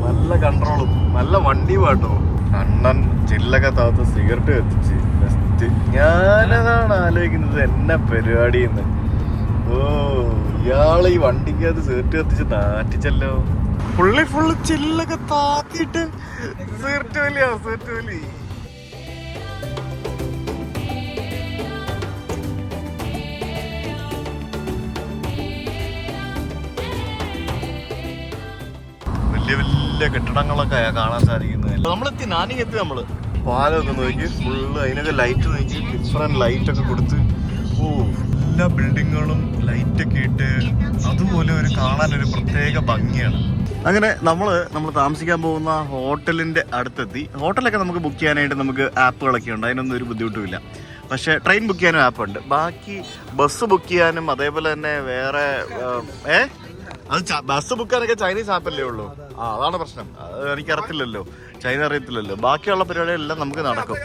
നല്ല കൺട്രോളും നല്ല വണ്ടി പാട്ടോ. അണ്ണൻ ചില്ലൊക്കെ താത്ത് സിഗരറ്റ് കത്തിച്ച് ബെസ്റ്റ്. ഞാനതാണ് ആലോചിക്കുന്നത് എന്നെ പരിപാടിയെന്ന്. ഓ, ഇയാള് ഈ വണ്ടിക്കകത്ത് സിഗരറ്റ് കത്തിച്ച് നാറ്റിച്ചല്ലോ. ഫുള്ള് ചില്ലൊക്കെ താത്തിട്ട് സിഗരറ്റ് വലി. വലിയ കെട്ടിടങ്ങളൊക്കെ കാണാൻ സാധിക്കുന്നത്. നമ്മളെത്തി, നാനിങ്ങെത്തി. നമ്മള് പാലമൊക്കെ നോക്കി, ഫുള്ള് അതിനൊക്കെ ലൈറ്റ് നോക്കി, ഡിഫറെന്റ് ലൈറ്റൊക്കെ കൊടുത്ത്. ഓ, എല്ലാ ബിൽഡിങ്ങുകളും ലൈറ്റൊക്കെ ഇട്ട് അതുപോലെ ഒരു കാണാനൊരു പ്രത്യേക ഭംഗിയാണ്. അങ്ങനെ നമ്മൾ താമസിക്കാൻ പോകുന്ന ഹോട്ടലിൻ്റെ അടുത്തെത്തി. ഹോട്ടലൊക്കെ നമുക്ക് ബുക്ക് ചെയ്യാനായിട്ട് നമുക്ക് ആപ്പുകളൊക്കെ ഉണ്ട്, അതിനൊന്നും ഒരു ബുദ്ധിമുട്ടുമില്ല. പക്ഷേ ട്രെയിൻ ബുക്ക് ചെയ്യാനും ആപ്പുണ്ട്. ബാക്കി ബസ് ബുക്ക് ചെയ്യാനും അതേപോലെ തന്നെ വേറെ അത് ബസ് ബുക്ക് ചെയ്യാനൊക്കെ ചൈനീസ് ആപ്പല്ലേ ഉള്ളൂ. അതാണ് പ്രശ്നം. അത് എനിക്കറിയത്തില്ലല്ലോ, ചൈന അറിയത്തില്ലല്ലോ. ബാക്കിയുള്ള പരിപാടികളെല്ലാം നമുക്ക് നടക്കും.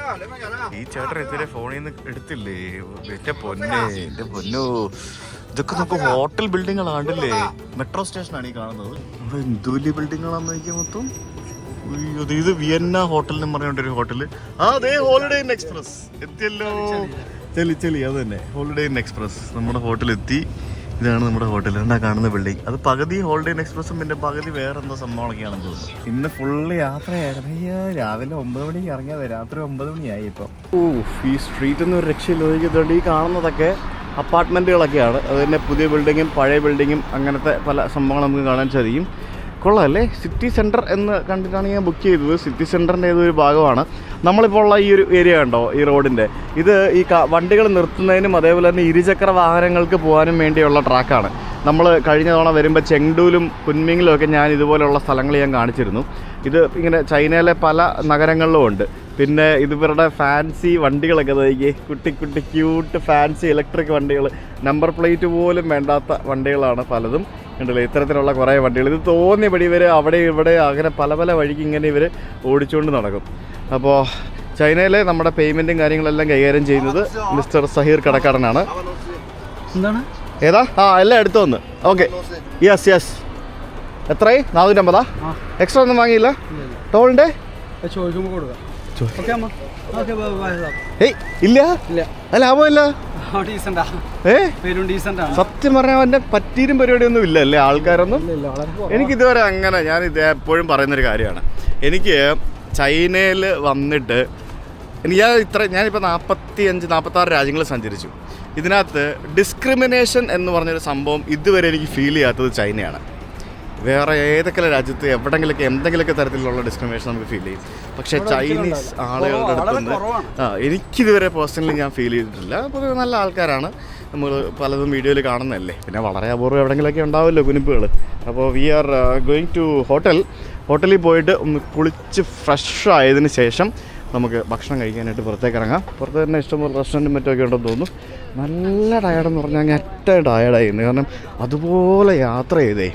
ഈ ചേട്ടൻ ഇതുവരെ ഫോണിൽ നിന്ന് എടുത്തില്ലേ? എൻ്റെ പൊന്നോ, ഇതൊക്കെ നമുക്ക് ഹോട്ടൽ ബിൽഡിങ്ങുകളാണ്ടല്ലേ. മെട്രോ സ്റ്റേഷനാണ് ഈ കാണുന്നത്. എന്ത് വലിയ ബിൽഡിങ്ങുകളാന്ന് നോക്കിയാൽ മൊത്തം. ഇത് വിയന്ന ഹോട്ടൽ എന്ന് പറഞ്ഞൊരു ഹോട്ടല്. അതെ, ഹോളിഡേ ഇൻ എക്സ്പ്രസ് എത്തിയല്ലോ. ചെലി അത് തന്നെ, ഹോളിഡേ ഇൻ എക്സ്പ്രസ് നമ്മുടെ ഹോട്ടലെത്തി. ഇതാണ് നമ്മുടെ ഹോട്ടൽ. എന്താ കാണുന്ന ബിൽഡിംഗ്. അത് പകുതി ഹോളിഡേ ഇൻ എക്സ്പ്രസും പിന്നെ പകുതി വേറെ എന്തോ സംഭവങ്ങളൊക്കെയാണെന്ന് തോന്നുന്നു. ഇന്ന് ഫുള്ള് യാത്രയായിരുന്നു. രാവിലെ 9 മണിക്ക് ഇറങ്ങിയത്, രാത്രി 9 മണിയായി ഇപ്പം. ഈ സ്ട്രീറ്റിൽ നിന്ന് ഒരു രക്ഷയില്ല. ഈ കാണുന്നതൊക്കെ അപ്പാർട്ട്മെൻറ്റുകളൊക്കെയാണ്. അത് തന്നെ പുതിയ ബിൽഡിങ്ങും പഴയ ബിൽഡിങ്ങും അങ്ങനത്തെ പല സംഭവങ്ങൾ നമുക്ക് കാണാൻ സാധിക്കും. കൊള്ളാമല്ലേ? സിറ്റി സെൻറ്റർ എന്ന് കണ്ടിട്ടാണ് ഞാൻ ബുക്ക് ചെയ്തത്. സിറ്റി സെൻറ്ററിൻ്റെ ഏതൊരു ഭാഗമാണ്. നമ്മളിപ്പോൾ ഉള്ള ഈ ഒരു ഏരിയ കണ്ടോ, ഈ റോഡിൻ്റെ ഇത് ഈ വണ്ടികൾ നിർത്തുന്നതിനും അതേപോലെ തന്നെ ഇരുചക്ര വാഹനങ്ങൾക്ക് പോകാനും വേണ്ടിയുള്ള ട്രാക്കാണ്. നമ്മൾ കഴിഞ്ഞ തവണ വരുമ്പോൾ ചെങ്ഡൂലും കുൻമിങ്ങിലും ഒക്കെ ഞാൻ ഇതുപോലെയുള്ള സ്ഥലങ്ങൾ ഞാൻ കാണിച്ചിരുന്നു. ഇത് ഇങ്ങനെ ചൈനയിലെ പല നഗരങ്ങളിലും ഉണ്ട്. പിന്നെ ഇവരുടെ ഫാൻസി വണ്ടികളൊക്കെ നോക്കി, കുട്ടി ക്യൂട്ട് ഫാൻസി ഇലക്ട്രിക് വണ്ടികൾ. നമ്പർ പ്ലേറ്റ് പോലും വേണ്ടാത്ത വണ്ടികളാണ് പലതും. ഉണ്ടല്ലോ ഇത്തരത്തിലുള്ള കുറേ വണ്ടികൾ. ഇത് തോന്നിയപടി ഇവർ അവിടെ ഇവിടെ അങ്ങനെ പല വഴിക്ക് ഇങ്ങനെ ഇവർ ഓടിച്ചുകൊണ്ട് നടക്കും. അപ്പോൾ ചൈനയിലെ നമ്മുടെ പേയ്മെൻറ്റും കാര്യങ്ങളെല്ലാം കൈകാര്യം ചെയ്യുന്നത് മിസ്റ്റർ സഹീർ കടക്കാടനാണ്. എന്താണ് ഏതാ? എല്ലാം എടുത്തു വന്ന്. Okay, yes. എത്രയായി? 450. എക്സ്ട്രാ ഒന്നും വാങ്ങിയില്ല? ടോളിൻ്റെ ചോദിക്കുമ്പോൾ കൊടുക്കാം. ഏയ് ഇല്ല, ലാഭമില്ല. സത്യം പറഞ്ഞാൽ അവൻ്റെ പറ്റീരും പരിപാടിയൊന്നും ഇല്ല അല്ലേ ആൾക്കാരൊന്നും. എനിക്കിതുവരെ അങ്ങനെ, ഞാൻ ഇത് എപ്പോഴും പറയുന്നൊരു കാര്യമാണ്. എനിക്ക് ചൈനയിൽ വന്നിട്ട് ഞാനിപ്പോൾ 45-46 രാജ്യങ്ങൾ സഞ്ചരിച്ചു. ഇതിനകത്ത് ഡിസ്ക്രിമിനേഷൻ എന്ന് പറഞ്ഞൊരു സംഭവം ഇതുവരെ എനിക്ക് ഫീൽ ചെയ്യാത്തത് ചൈനയാണ്. വേറെ ഏതൊക്കെ രാജ്യത്ത് എവിടെങ്കിലൊക്കെ എന്തെങ്കിലുമൊക്കെ തരത്തിലുള്ള ഡിസ്ക്രിമിനേഷൻ നമുക്ക് ഫീൽ ചെയ്യും. പക്ഷേ ചൈനീസ് ആളുകളുടെ അടുത്തുനിന്ന് എനിക്കിതുവരെ പേഴ്സണലി ഞാൻ ഫീൽ ചെയ്തിട്ടില്ല. പൊതുവെ നല്ല ആൾക്കാരാണ്. നമ്മൾ പലതും വീഡിയോയിൽ കാണുന്നതല്ലേ. പിന്നെ വളരെ അപൂർവം എവിടെങ്കിലൊക്കെ ഉണ്ടാവുമല്ലോ കുനിപ്പുകൾ. അപ്പോൾ വി ആർ ഗോയിങ് ടു ഹോട്ടലിൽ പോയിട്ട് ഒന്ന് കുളിച്ച് ഫ്രഷ് ആയതിന് ശേഷം നമുക്ക് ഭക്ഷണം കഴിക്കാനായിട്ട് പുറത്തേക്ക് ഇറങ്ങാം. പുറത്ത് തന്നെ ഇഷ്ടംപോലെ റെസ്റ്റോറൻറ്റും മറ്റൊക്കെ ഉണ്ടെന്ന് തോന്നുന്നു. നല്ല ടയർഡെന്ന് പറഞ്ഞാൽ ഞാൻ ഏറ്റവും ടയർഡായിരുന്നു. കാരണം അതുപോലെ യാത്ര ചെയ്തേ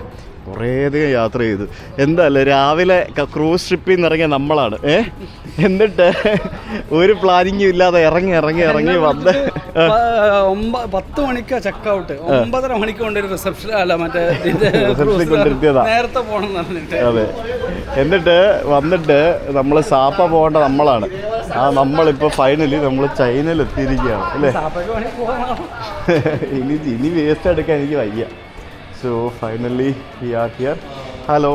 കുറേയധികം യാത്ര ചെയ്തു. എന്താല്ലേ രാവിലെ ക്രൂസ് ട്രിപ്പിൽ നിന്ന് ഇറങ്ങിയ നമ്മളാണ്. എന്നിട്ട് ഒരു പ്ലാനിങ്ങും ഇല്ലാതെ ഇറങ്ങി വന്ന് 10 മണിക്കാ ചെക്ക് ഔട്ട്, 9:30 മണിക്ക് കൊണ്ടൊരു റിസപ്ഷൻ അല്ല മറ്റേ നേരത്തെ പോകണം എന്ന് പറഞ്ഞിട്ട്. അതെ, എന്നിട്ട് വന്നിട്ട് നമ്മൾ സാപ്പ പോകേണ്ട നമ്മളാണ്. നമ്മളിപ്പോൾ ഫൈനലി നമ്മൾ ചൈനയിൽ എത്തിയിരിക്കുകയാണ് അല്ലേ. ഇനി വേസ്റ്റ് എടുക്കാൻ എനിക്ക് വയ്യ. So finally we are here. Hello,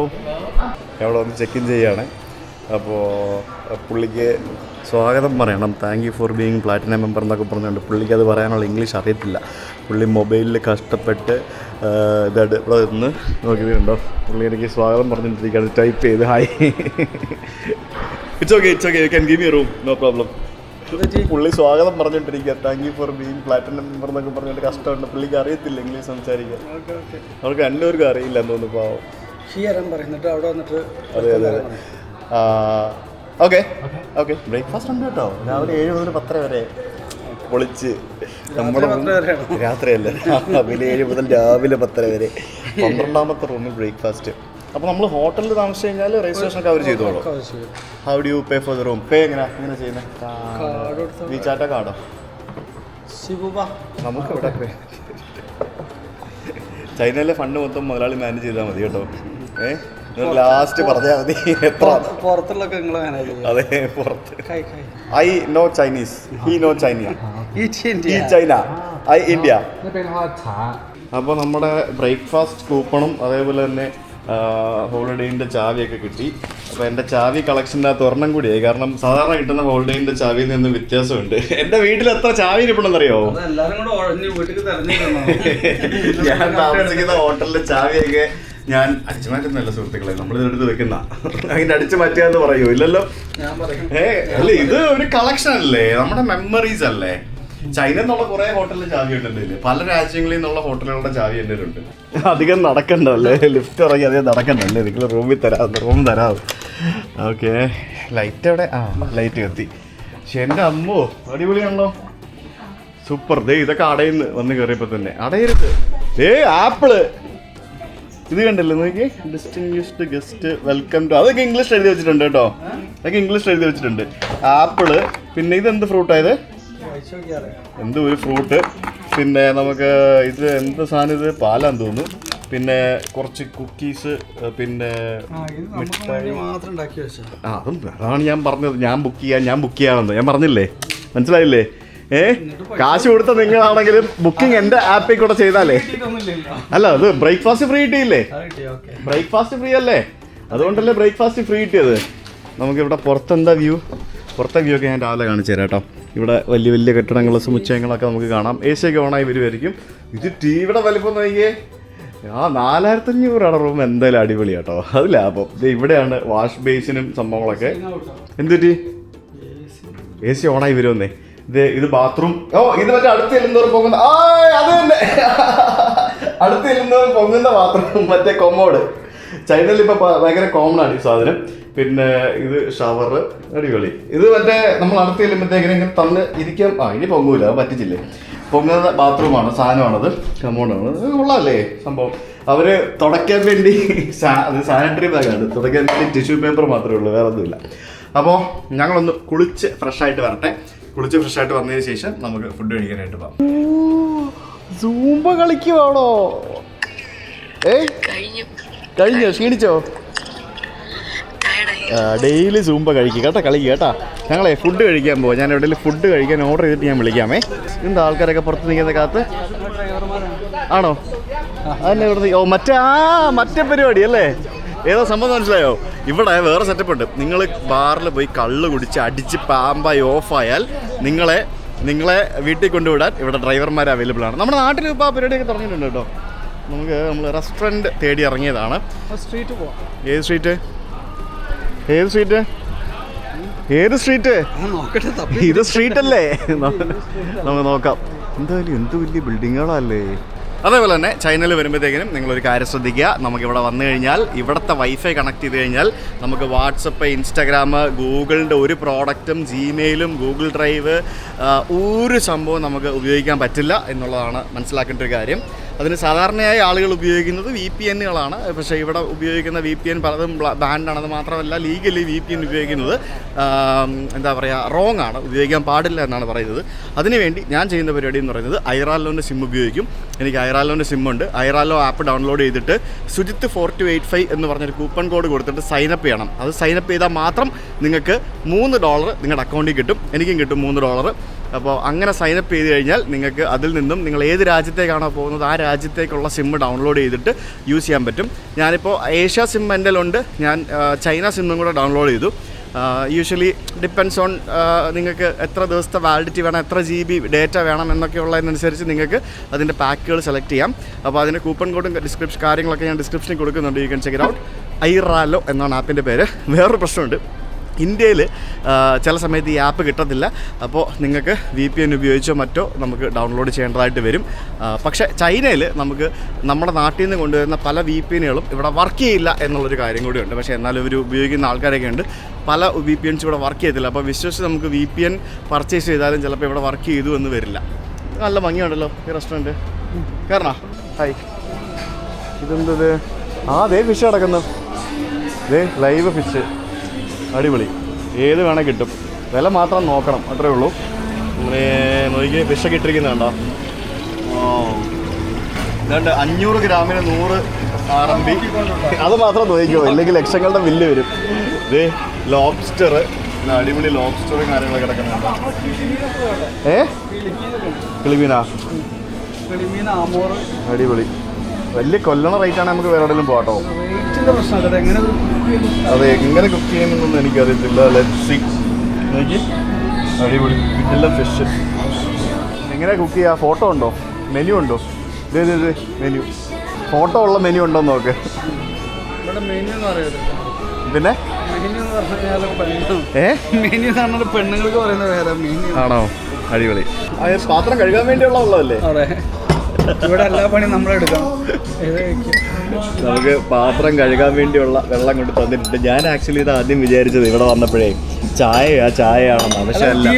അവിടെ വന്ന് ചെക്ക് ഇൻ ചെയ്യാണ്. അപ്പോൾ പുള്ളിക്ക് സ്വാഗതം പറയണം, thank you for being platinum member എന്നൊക്കെ പറഞ്ഞുകൊണ്ട്. പുള്ളിക്ക് അത് പറയാനുള്ള ഇംഗ്ലീഷ് അറിയത്തില്ല. പുള്ളി മൊബൈലിൽ കഷ്ടപ്പെട്ട് ഇതായിട്ട് ഇവിടെ നിന്ന് നോക്കിയിട്ടുണ്ടോ, പുള്ളി എനിക്ക് സ്വാഗതം പറഞ്ഞിട്ടിരിക്കുകയാണ്. ടൈപ്പ് ചെയ്ത് hi, it's okay you can give me room, no problem. പുള്ളി സ്വാഗതം പറഞ്ഞിട്ടിരിക്കുക, thank you for being platinum member എന്നൊക്കെ പറഞ്ഞിട്ട്. കഷ്ടമുണ്ട്, പുള്ളിക്ക് അറിയത്തില്ല ഇംഗ്ലീഷ് സംസാരിക്കാൻ. അവർക്ക് രണ്ടുപേർക്കും അറിയില്ല എന്ന് തോന്നുന്നു, പാവം. അതെ. ഓക്കെ ബ്രേക്ക്ഫാസ്റ്റ് ഉണ്ട് കേട്ടോ. രാവിലെ 7 മുതൽ 10 വരെ പൊളിച്ച്. നമ്മുടെ രാത്രിയല്ല, രാവിലെ 7 മുതൽ രാവിലെ 10 വരെ 12ാമത്തെ റൂമിൽ ബ്രേക്ക്ഫാസ്റ്റ്. അപ്പോൾ നമ്മൾ ഹോട്ടലിൽ താമസിച്ച് കഴിഞ്ഞാൽ രജിസ്ട്രേഷൻ ഒക്കെ അവർ ചെയ്തോളൂ. How do you pay for the room? Pay എങ്ങനെ ചെയ്യുന്നത്? വിചാറ്റ കാർഡോ? നമുക്ക് ഇവിടെ ചൈനയിലെ ഫണ്ട് മൊത്തം മുതലാളി മാനേജ് ചെയ്താൽ മതി കേട്ടോ. ലാസ്റ്റ് പറഞ്ഞാൽ മതി എത്ര. അതെ, പുറത്ത്. I no Chinese, he no China, ഈ ചൈന, ഐ ഇന്ത്യ. അപ്പോൾ നമ്മുടെ ബ്രേക്ക്ഫാസ്റ്റ് കൂപ്പണും അതേപോലെ തന്നെ ഹോളിഡേയിൻ്റെ ചാവിയൊക്കെ കിട്ടി. അപ്പോൾ എൻ്റെ ചാവി കളക്ഷൻ്റെ അകത്ത് ഒരെണ്ണം കൂടിയായി. കാരണം സാധാരണ കിട്ടുന്ന ഹോളിഡേയിൻ്റെ ചാവിയിൽ നിന്ന് വ്യത്യാസമുണ്ട്. എൻ്റെ വീട്ടിൽ എത്ര ചാവി ഇരിപ്പുണ്ടെന്നറിയോ? ഞാൻ താമസിക്കുന്ന ഹോട്ടലിലെ ചാവിയൊക്കെ ഞാൻ അടിച്ചു മാറ്റുന്നല്ല സുഹൃത്തുക്കളെ, നമ്മളിതെടുത്ത് വെക്കുന്ന. അതിൻ്റെ അടിച്ചു മാറ്റുകയെന്ന് പറയൂ? ഇല്ലല്ലോ. അല്ല, ഇത് ഒരു കളക്ഷൻ അല്ലേ, നമ്മുടെ മെമ്മറീസ് അല്ലേ. ചൈന എന്നുള്ള കുറെ ഹോട്ടലിൽ ചാവി ഉണ്ടല്ലേ, പല രാജ്യങ്ങളിൽ നിന്നുള്ള ഹോട്ടലുകളുടെ ചാവി എൻ്റെ ഉണ്ട്. അധികം നടക്കണ്ടല്ലേ, ലിഫ്റ്റ് ഇറങ്ങി അധികം നടക്കണ്ടല്ലേ, നിങ്ങൾ റൂം തരാം. ഓക്കെ, ലൈറ്റ് എവിടെ? ലൈറ്റ് കത്തി. പക്ഷെ എൻ്റെ അമ്മോ അടിപൊളിയാണല്ലോ, സൂപ്പർ. ഇതൊക്കെ അടയിന്ന് വന്ന് കയറിയപ്പോൾ തന്നെ അടയരുത്. ആപ്പിള് ഇത് കണ്ടല്ലേ നോക്കി, ഡിസ്റ്റിങ്വിഷ്ഡ് ഗസ്റ്റ് വെൽക്കം ടു. അതൊക്കെ ഇംഗ്ലീഷ് എഴുതി വെച്ചിട്ടുണ്ട് കേട്ടോ, അതൊക്കെ ഇംഗ്ലീഷ് എഴുതി വെച്ചിട്ടുണ്ട്. ആപ്പിള്, പിന്നെ ഇതെന്ത് ഫ്രൂട്ടായത്? എന്തോ ഒരു ഫ്രൂട്ട്. പിന്നെ നമുക്ക് ഇത് എന്ത് സാധനം, ഇത് പാലാന്ന് തോന്നുന്നു. പിന്നെ കുറച്ച് കുക്കീസ്, പിന്നെ മിഠായി. അതും അതാണ് ഞാൻ പറഞ്ഞത്, ഞാൻ ബുക്ക് ചെയ്യാമെന്ന് ഞാൻ പറഞ്ഞില്ലേ, മനസ്സിലായില്ലേ? കാശ് കൊടുത്ത നിങ്ങളാണെങ്കിലും ബുക്കിംഗ് എൻ്റെ ആപ്പിൽ കൂടെ ചെയ്താലേ. അല്ല, അത് ബ്രേക്ക്ഫാസ്റ്റ് ഫ്രീ കിട്ടിയില്ലേ? ബ്രേക്ക്ഫാസ്റ്റ് ഫ്രീ അല്ലേ, അതുകൊണ്ടല്ലേ ബ്രേക്ക്ഫാസ്റ്റ് ഫ്രീ കിട്ടിയത്. നമുക്കിവിടെ പുറത്തെന്താ വ്യൂ, പുറത്തെ വ്യൂ ഒക്കെ ഞാൻ രാവിലെ കാണിച്ചു തരാം കേട്ടോ. ഇവിടെ വലിയ വലിയ കെട്ടിടങ്ങളും സമുച്ചയങ്ങളൊക്കെ നമുക്ക് കാണാം. ഏസിയൊക്കെ ഓണായി വരുമായിരിക്കും. ഇത് ടിവിയുടെ വലിപ്പം നോക്കിയേ, 4500 റൂം. എന്തായാലും അടിപൊളി കേട്ടോ, അത് ലാഭം. ഇവിടെയാണ് വാഷ് ബേസിനും സംഭവങ്ങളൊക്കെ. എന്തുപറ്റി? AC ഓണായി വരുമെന്നേ. ഇത് ബാത്റൂം. ഇത് മറ്റേ അടുത്ത് ചെല്ലുന്നവർ പൊങ്ങുന്ന, അത് തന്നെ, അടുത്ത് ചെല്ലുന്നവർ പൊങ്ങുന്ന ബാത്റൂം, മറ്റേ കൊമ്മോട്. ചൈനയിൽ ഇപ്പൊ ഭയങ്കര കോമൺ ആണ് ഈ സാധനം. പിന്നെ ഇത് ഷവർ, അടിപൊളി. ഇത് മറ്റേ നമ്മൾ അടുത്ത് ചെല്ലുമ്പോഴത്തേക്കിനും ഇങ്ങനെ തന്ന് ഇരിക്കാൻ, ഇനി പൊങ്ങൂല, അത് പറ്റിച്ചില്ലേ. പൊങ്ങുന്ന ബാത്റൂമാണ്, സാധനമാണത്, കമോഡാണ്. കൊള്ളാമല്ലേ സംഭവം. അവര് തുടയ്ക്കാൻ വേണ്ടി സാനിറ്ററി ബാഗാണ്, തുടയ്ക്കാൻ വേണ്ടി ടിഷ്യൂ പേപ്പർ മാത്രമേ ഉള്ളൂ, വേറെ ഒന്നുമില്ല. അപ്പോൾ ഞങ്ങളൊന്ന് കുളിച്ച് ഫ്രഷായിട്ട് വരട്ടെ. കുളിച്ച് ഫ്രഷായിട്ട് വന്നതിന് ശേഷം നമുക്ക് ഫുഡ് കഴിക്കാനായിട്ട് പോകാം. സൂംബ കളിക്കുവാണോ? കഴിഞ്ഞോ? ക്ഷീണിച്ചോ? ഡെയിലി സൂംബ കഴിക്കുക കേട്ടോ, കളിക്കുക കേട്ടോ. ഞങ്ങളെ ഫുഡ് കഴിക്കാൻ പോവാം. ഞാൻ എവിടെയെങ്കിലും ഫുഡ് കഴിക്കാൻ ഓർഡർ ചെയ്തിട്ട് ഞാൻ വിളിക്കാമേ. എന്താ ആൾക്കാരൊക്കെ പുറത്ത് നിൽക്കുന്ന കാത്ത് ആണോ? അതന്നെ ഇവിടെ മറ്റേ പരിപാടി അല്ലേ? ഏതോ സംഭവം മനസ്സിലായോ? ഇവിടെ വേറെ സെറ്റപ്പ് ഉണ്ട്. നിങ്ങൾ ബാറിൽ പോയി കള്ള് കുടിച്ച് അടിച്ച് പാമ്പായി ഓഫായാൽ നിങ്ങളെ വീട്ടിൽ കൊണ്ടുവിടാൻ ഇവിടെ ഡ്രൈവർമാർ അവൈലബിൾ ആണ്. നമ്മുടെ നാട്ടിൽ ഇപ്പോൾ ആ പരിപാടിയൊക്കെ തുടങ്ങിയിട്ടുണ്ട് കേട്ടോ. നമ്മൾ റെസ്റ്റോറൻറ്റ് തേടി ഇറങ്ങിയതാണ്. സ്ട്രീറ്റ് പോവാം. ഏത് സ്ട്രീറ്റ്? ഇത് സ്ട്രീറ്റ് അല്ലേ? നമുക്ക് നോക്കാം. എന്തായാലും എന്ത് വലിയ ബിൽഡിങ്ങുകളല്ലേ. അതേപോലെ തന്നെ ചൈനയിൽ വരുമ്പോഴത്തേക്കിനും നിങ്ങളൊരു കാര്യം ശ്രദ്ധിക്കുക. നമുക്കിവിടെ വന്നു കഴിഞ്ഞാൽ ഇവിടുത്തെ വൈഫൈ കണക്ട് ചെയ്ത് കഴിഞ്ഞാൽ നമുക്ക് വാട്സപ്പ്, ഇൻസ്റ്റാഗ്രാം, ഗൂഗിളിൻ്റെ ഒരു പ്രോഡക്റ്റും ജിമെയിലും ഗൂഗിൾ ഡ്രൈവ് ഒരു സംഭവം നമുക്ക് ഉപയോഗിക്കാൻ പറ്റില്ല എന്നുള്ളതാണ് മനസ്സിലാക്കേണ്ട ഒരു കാര്യം. അതിന് സാധാരണയായി ആളുകൾ ഉപയോഗിക്കുന്നത് VPNകളാണ്. പക്ഷേ ഇവിടെ ഉപയോഗിക്കുന്ന VPN പലതും ബാൻഡാണ്. അത് മാത്രമല്ല ലീഗലി VPN ഉപയോഗിക്കുന്നത് എന്താ പറയുക റോങ് ആണ്, ഉപയോഗിക്കാൻ പാടില്ല എന്നാണ് പറയുന്നത്. അതിനുവേണ്ടി ഞാൻ ചെയ്യുന്ന പരിപാടി എന്ന് പറയുന്നത് ഐറാലോൻ്റെ സിം ഉപയോഗിക്കും. എനിക്ക് ഐറാലോൻ്റെ സിമ്മുണ്ട്. ഐറാലോ ആപ്പ് ഡൗൺലോഡ് ചെയ്തിട്ട് സുജിത്ത് 4285 എന്ന് പറഞ്ഞൊരു കൂപ്പൺ കോഡ് കൊടുത്തിട്ട് സൈനപ്പ് ചെയ്യണം. അത് സൈനപ്പ് ചെയ്താൽ മാത്രം നിങ്ങൾക്ക് $3 നിങ്ങളുടെ അക്കൗണ്ടിൽ കിട്ടും. എനിക്കും കിട്ടും $3. അപ്പോൾ അങ്ങനെ സൈനപ്പ് ചെയ്ത് കഴിഞ്ഞാൽ നിങ്ങൾക്ക് അതിൽ നിന്നും നിങ്ങൾ ഏത് രാജ്യത്തേക്കാണോ പോകുന്നത് ആ രാജ്യത്തേക്കുള്ള സിം ഡൗൺലോഡ് ചെയ്തിട്ട് യൂസ് ചെയ്യാൻ പറ്റും. ഞാനിപ്പോൾ ഏഷ്യ സിം എൻ്റെ ഉണ്ട്, ഞാൻ ചൈന സിമ്മും കൂടെ ഡൗൺലോഡ് ചെയ്തു. യൂഷ്വലി ഡിപ്പെൻസ് ഓൺ നിങ്ങൾക്ക് എത്ര ദിവസത്തെ വാലിഡിറ്റി വേണം, എത്ര GB ഡേറ്റ വേണം എന്നൊക്കെ ഉള്ളതിനനുസരിച്ച് നിങ്ങൾക്ക് അതിൻ്റെ പാക്കുകൾ സെലക്ട് ചെയ്യാം. അപ്പോൾ അതിൻ്റെ കൂപ്പൺ കോഡും കാര്യങ്ങളൊക്കെ ഞാൻ ഡിസ്ക്രിപ്ഷനിൽ കൊടുക്കുന്നുണ്ട്. You can check it out. Airalo എന്നാണ് ആപ്പിൻ്റെ പേര്. വേറൊരു പ്രശ്നമുണ്ട്, ഇന്ത്യയിൽ ചില സമയത്ത് ഈ ആപ്പ് കിട്ടത്തില്ല. അപ്പോൾ നിങ്ങൾക്ക് VPN ഉപയോഗിച്ചോ മറ്റോ നമുക്ക് ഡൗൺലോഡ് ചെയ്യേണ്ടതായിട്ട് വരും. പക്ഷേ ചൈനയിൽ നമുക്ക് നമ്മുടെ നാട്ടിൽ നിന്ന് കൊണ്ടുവരുന്ന പല VPNകളും ഇവിടെ വർക്ക് ചെയ്യില്ല എന്നുള്ളൊരു കാര്യം കൂടിയുണ്ട്. പക്ഷേ എന്നാലും ഇവർ ഉപയോഗിക്കുന്ന ആൾക്കാരൊക്കെ ഉണ്ട്. പല VPNs ഇവിടെ വർക്ക് ചെയ്യത്തില്ല. അപ്പോൾ വിശ്വസിച്ച് നമുക്ക് VPN പർച്ചേസ് ചെയ്താലും ചിലപ്പോൾ ഇവിടെ വർക്ക് ചെയ്തു എന്ന് വരില്ല. നല്ല ഭംഗിയുണ്ടല്ലോ ഈ റെസ്റ്റോറൻറ്റ്. കയറണോ? ഹായ്, ഇതെന്തത്? ദേ ഫിഷ് കിടക്കുന്നു. ദേ ലൈവ് ഫിഷ്, അടിപൊളി. ഏത് വേണേൽ കിട്ടും, വില മാത്രം നോക്കണം, അത്രേ ഉള്ളൂ. അങ്ങനെ നോക്കി ഫിഷൊക്കെ ഇട്ടിരിക്കുന്നുണ്ടോ? ഇതുണ്ട് 500 ഗ്രാമിന് 100 RMB. അത് മാത്രം നോക്കിക്കോ, ഇല്ലെങ്കിൽ ലക്ഷങ്ങളുടെ ബില്ല് വരും. ഇത് ലോബ്സ്റ്റർ, അടിപൊളി ലോബ്സ്റ്ററും കാര്യങ്ങളൊക്കെ കിടക്കുന്നുണ്ടോ? കിളിമീനാ? അടിപൊളി. വലിയ കൊല്ലണ റേറ്റാണ്. നമുക്ക് വേറെ എവിടെയെങ്കിലും പോകട്ടോ. അത് എങ്ങനെ കുക്ക് ചെയ്യുമെന്നൊന്നും എനിക്കറിയത്തില്ല. ലെറ്റ്സി നോക്കി, അടിപൊളി. ഇതെല്ലാം ഫിഷ്. എങ്ങനെ കുക്ക് ചെയ്യുക? ഫോട്ടോ ഉണ്ടോ? മെനു ഉണ്ടോ? ഇത് മെനു, ഫോട്ടോ ഉള്ള മെനു ഉണ്ടോ നോക്ക്. പിന്നെ പെണ്ണുങ്ങൾക്ക് പറയുന്നത് വേറെ ആണോ? അടിപൊളി. പാത്രം കഴുകാൻ വേണ്ടിയുള്ളതല്ലേ? ഇവിടെ എല്ലാ പണിയും നമ്മളെടുക്കാം. നമുക്ക് പാത്രം കഴുകാൻ വേണ്ടിയുള്ള വെള്ളം കൊണ്ട് തന്നിട്ടുണ്ട്. ഞാൻ ആക്ച്വലി ഇത് ആദ്യം വിചാരിച്ചത് ഇവിടെ വന്നപ്പോഴേ ചായയാണെന്നാ. പക്ഷെ അല്ല,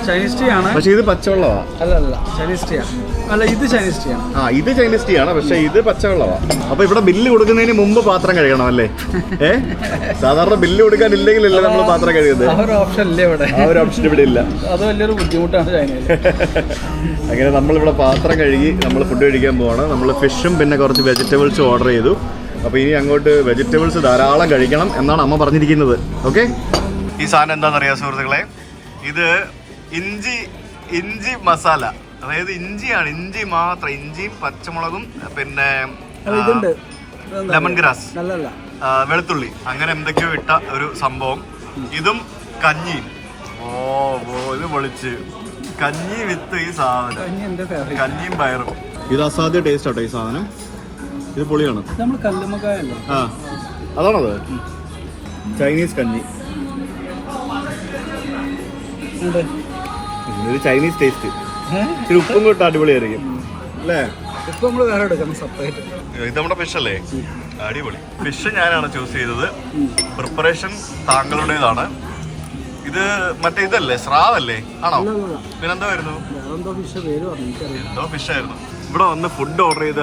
ചൈനീസ് ടീ ആണ്. പക്ഷെ ഇത് പച്ചവെള്ളമാ. അല്ല ചൈനീസ് ടീ ആണ്. അല്ല, ഇത് ചൈനീസ് ടീ ആണ്. ഇത് ചൈനീസ് ടീ ആണ്, പക്ഷെ ഇത് പച്ചവെള്ളമാ. അപ്പൊ ഇവിടെ ബില്ല് കൊടുക്കുന്നതിന് മുമ്പ് പാത്രം കഴുകണം അല്ലേ? സാധാരണ ബില്ല് കൊടുക്കാനില്ലെങ്കിലല്ലേ നമ്മൾ പാത്രം കഴുകുന്നത്. ആ ഒരു ഓപ്ഷൻ ഇല്ല ഇവിടെ. ആ ഒരു ഓപ്ഷൻ ഇവിടെ ഇല്ല. അത് വലിയൊരു ബുദ്ധിമുട്ടാണ് ചൈനയിൽ. അങ്ങനെ നമ്മളിവിടെ പാത്രം കഴുകി നമ്മൾ ഫുഡ് കഴിക്കാൻ പോവാണ്. നമ്മൾ ഫിഷും പിന്നെ കുറച്ച് വെജിറ്റബിൾസും ഓർഡർ ചെയ്തു. അപ്പോൾ ഇനി അങ്ങോട്ട് വെജിറ്റബിൾസ് ധാരാളം കഴിക്കണം എന്നാണ് അമ്മ പറഞ്ഞിരിക്കുന്നത്. ഓക്കെ, ഈ സാധനം എന്താണെന്നറിയാം സുഹൃത്തുക്കളെ? ഇത് ഇഞ്ചി മസാല. അതായത് ഇഞ്ചിയാണ്, ഇഞ്ചി മാത്രം, ഇഞ്ചിയും പച്ചമുളകും പിന്നെ ലെമൺ ഗ്രാസ്, വെളുത്തുള്ളി, അങ്ങനെ എന്തൊക്കെയോ ഇട്ട ഒരു സംഭവം. ഇതും കഞ്ഞിയും. ഇത് പൊളിച്ച് കഞ്ഞി വിത്ത് ഈ സാധനം, കഞ്ഞിയും പയറും. ഇത് അസാധ്യ ടേസ്റ്റ് ആട്ടോ ഈ സാധനം. ഇത് പൊളിയാണ്. അതാണത് ചൈനീസ് കഞ്ഞി. ഇത് ചൈനീസ് ടേസ്റ്റ്. ഇത്തിരി ഉപ്പും കൂട്ട് അടിപൊളിയായിരിക്കും അല്ലേ? ഇത് നമ്മുടെ ഫിഷ് അല്ലേ? അടിപൊളി ഫിഷ്. ഞാനാണ് ചൂസ് ചെയ്തത്. പ്രിപ്പറേഷൻ താങ്കളുടേതാണ്. ഇത് മറ്റേ ഇതല്ലേ, സ്രാവല്ലേ? ആണോ? പിന്നെന്തോ ആയിരുന്നു? എന്തോ ഫിഷായിരുന്നു. ഇവിടെ വന്ന് ഫുഡ് ഓർഡർ ചെയ്ത്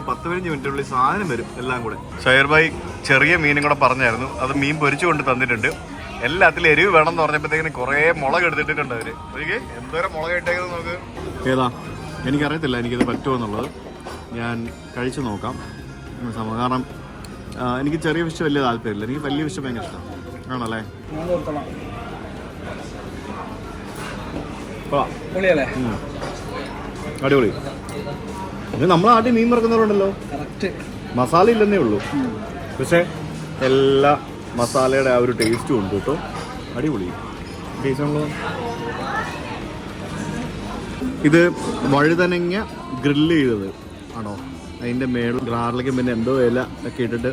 10-15 മിനിറ്റിനുള്ളിൽ സാധനം വരും എല്ലാം കൂടെ. ഷൈർ ഭായി ചെറിയ മീനും കൂടെ പറഞ്ഞായിരുന്നു. അത് മീൻ പൊരിച്ചു കൊണ്ട് തന്നിട്ടുണ്ട്. എല്ലാത്തിലും എരിവ് വേണം എന്ന് പറഞ്ഞപ്പോഴത്തേക്കിന് കുറേ മുളക് എടുത്തിട്ടുണ്ട് അവര്. എനിക്ക് എന്തോരം മുളക് ഇട്ടേക്കുന്നത് നോക്ക്. ഏതാ എനിക്കറിയത്തില്ല എനിക്കിത് പറ്റുമോ എന്നുള്ളത്. ഞാൻ കഴിച്ചു നോക്കാം. കാരണം എനിക്ക് ചെറിയ ഫിഷ് വലിയ താല്പര്യമില്ല. എനിക്ക് വലിയ ഫിഷ് ഭയങ്കര ഇഷ്ടമാണ്. ആണല്ലേ? അടിപൊളി. ഇത് നമ്മളെ ആദ്യം മീൻ വറക്കുന്നവരുണ്ടല്ലോ, മസാല ഇല്ലെന്നേ ഉള്ളൂ, പക്ഷേ എല്ലാ മസാലയുടെ ആ ഒരു ടേസ്റ്റും ഉണ്ട് കേട്ടോ. അടിപൊളി ടേസ്റ്റ് ആണല്ലോ. ഇത് വഴുതനങ്ങ ഗ്രില്ല് ചെയ്തത് ആണോ? അതിൻ്റെ മേളിൽ ഗാർലിക്കും പിന്നെ എന്തോ ഇല ഒക്കെ ഇട്ടിട്ട്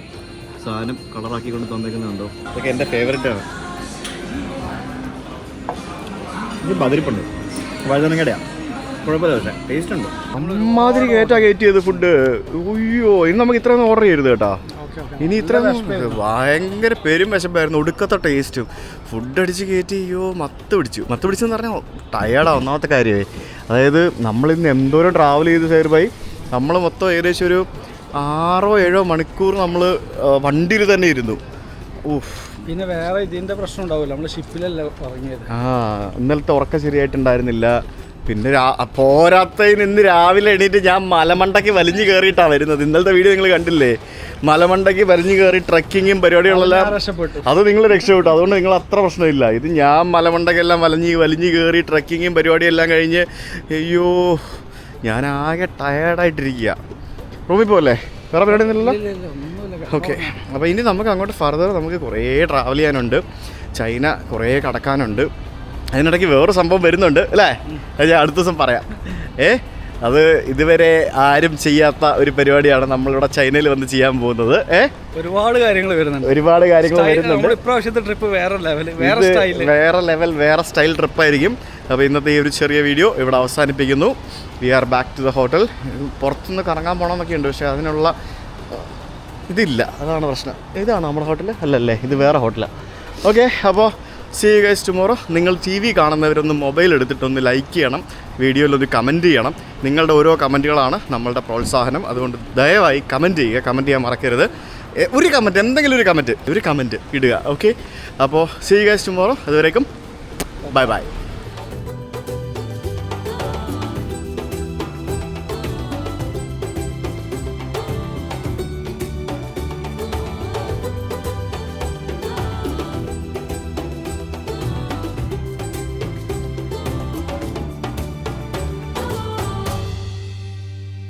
സാധനം കളറാക്കി കൊണ്ട് തന്നേക്കുന്നുണ്ടോ? ഇതൊക്കെ എൻ്റെ ഫേവറേറ്റാണ്. ഇത് ബതിരിപ്പുണ്ട്, വഴുതനങ്ങയുടെയാണ്, കുഴപ്പമില്ല, പക്ഷേ ടേസ്റ്റ് ഉണ്ട്. അമ്മാതിരി കയറ്റി ചെയ്ത് ഫുഡ്. അയ്യോ, ഇനി നമുക്ക് ഇത്രയൊന്നും ഓർഡർ ചെയ്യരുത് കേട്ടോ. ഇനി ഇത്ര ഭയങ്കര പെരും വിശപ്പായിരുന്നു, ഒടുക്കത്തെ ടേസ്റ്റും. ഫുഡ് അടിച്ച് കയറ്റി. അയ്യോ, മത്ത് പിടിച്ചെന്ന് പറഞ്ഞാൽ ടയേർഡാണ് ഒന്നാമത്തെ കാര്യമേ. അതായത് നമ്മളിന്ന് എന്തോരം ട്രാവൽ ചെയ്ത് സൈർ ഭായി നമ്മൾ മൊത്തം ഏകദേശം ഒരു 6-7 മണിക്കൂർ നമ്മൾ വണ്ടിയിൽ തന്നെ ഇരുന്നു. ഊഫ്. പിന്നെ വേറെ ഇതിൻ്റെ പ്രശ്നം ഉണ്ടാവില്ല, നമ്മൾ ഷിപ്പിലല്ല ഇറങ്ങിയത്. ഇന്നലത്തെ ഉറക്കം ശരിയായിട്ടുണ്ടായിരുന്നില്ല. പിന്നെ പോരാത്തതിന് ഇന്ന് രാവിലെ എണീറ്റ് ഞാൻ മലമണ്ടയ്ക്ക് വലിഞ്ഞു കയറിയിട്ടാണ് വരുന്നത്. ഇന്നലത്തെ വീഡിയോ നിങ്ങൾ കണ്ടില്ലേ, മലമണ്ടയ്ക്ക് വലിഞ്ഞു കയറി ട്രക്കിങ്ങും പരിപാടികളെല്ലാം. അത് നിങ്ങൾ രക്ഷപ്പെട്ടു, അതുകൊണ്ട് നിങ്ങൾ അത്ര പ്രശ്നമില്ല. ഇത് ഞാൻ മലമണ്ടയ്ക്കെല്ലാം വലിഞ്ഞു കയറി ട്രക്കിങ്ങും പരിപാടിയെല്ലാം കഴിഞ്ഞ് അയ്യോ ഞാൻ ആകെ ടയേർഡായിട്ടിരിക്കുക. റൂമിൽ പോകല്ലേ? വേറെ പരിപാടി ഒന്നുമില്ലല്ലോ? ഓക്കെ. അപ്പോൾ ഇനി നമുക്ക് അങ്ങോട്ട് ഫർദർ നമുക്ക് കുറേ ട്രാവൽ ചെയ്യാനുണ്ട്. ചൈന കുറേ കടക്കാനുണ്ട്. അതിനിടയ്ക്ക് വേറൊരു സംഭവം വരുന്നുണ്ട് അല്ലേ, അത് ഞാൻ അടുത്ത ദിവസം പറയാം. അത് ഇതുവരെ ആരും ചെയ്യാത്ത ഒരു പരിപാടിയാണ് നമ്മളിവിടെ ചൈനയിൽ വന്ന് ചെയ്യാൻ പോകുന്നത്. ഒരുപാട് കാര്യങ്ങൾ വരുന്നുണ്ട്. ഇപ്രാവശ്യത്തെ ട്രിപ്പ് വേറെ ലെവൽ വേറെ സ്റ്റൈൽ ട്രിപ്പായിരിക്കും. അപ്പോൾ ഇന്നത്തെ ഈ ഒരു ചെറിയ വീഡിയോ ഇവിടെ അവസാനിപ്പിക്കുന്നു. We are back to the hotel. പുറത്തുനിന്ന് കറങ്ങാൻ പോകണമെന്നൊക്കെ ഉണ്ട്, പക്ഷേ അതിനുള്ള ഇതില്ല, അതാണ് പ്രശ്നം. ഇതാണ് നമ്മുടെ ഹോട്ടൽ അല്ലല്ലേ, ഇത് വേറെ ഹോട്ടലാണ്. ഓക്കെ, അപ്പോൾ see you guys tomorrow. നിങ്ങൾ ടി വി കാണുന്നവരൊന്ന് മൊബൈൽ എടുത്തിട്ടൊന്ന് ലൈക്ക് ചെയ്യണം, വീഡിയോയിലൊന്ന് കമൻറ്റ് ചെയ്യണം. നിങ്ങളുടെ ഓരോ കമൻറ്റുകളാണ് നമ്മളുടെ പ്രോത്സാഹനം. അതുകൊണ്ട് ദയവായി കമൻറ്റ് ചെയ്യുക, കമൻറ്റ് ചെയ്യാൻ മറക്കരുത്. ഒരു കമൻറ്റ്, എന്തെങ്കിലും ഒരു കമൻറ്റ് ഇടുക. ഓക്കെ, അപ്പോൾ see you guys tomorrow. അതുവരേക്കും ബൈ ബൈ.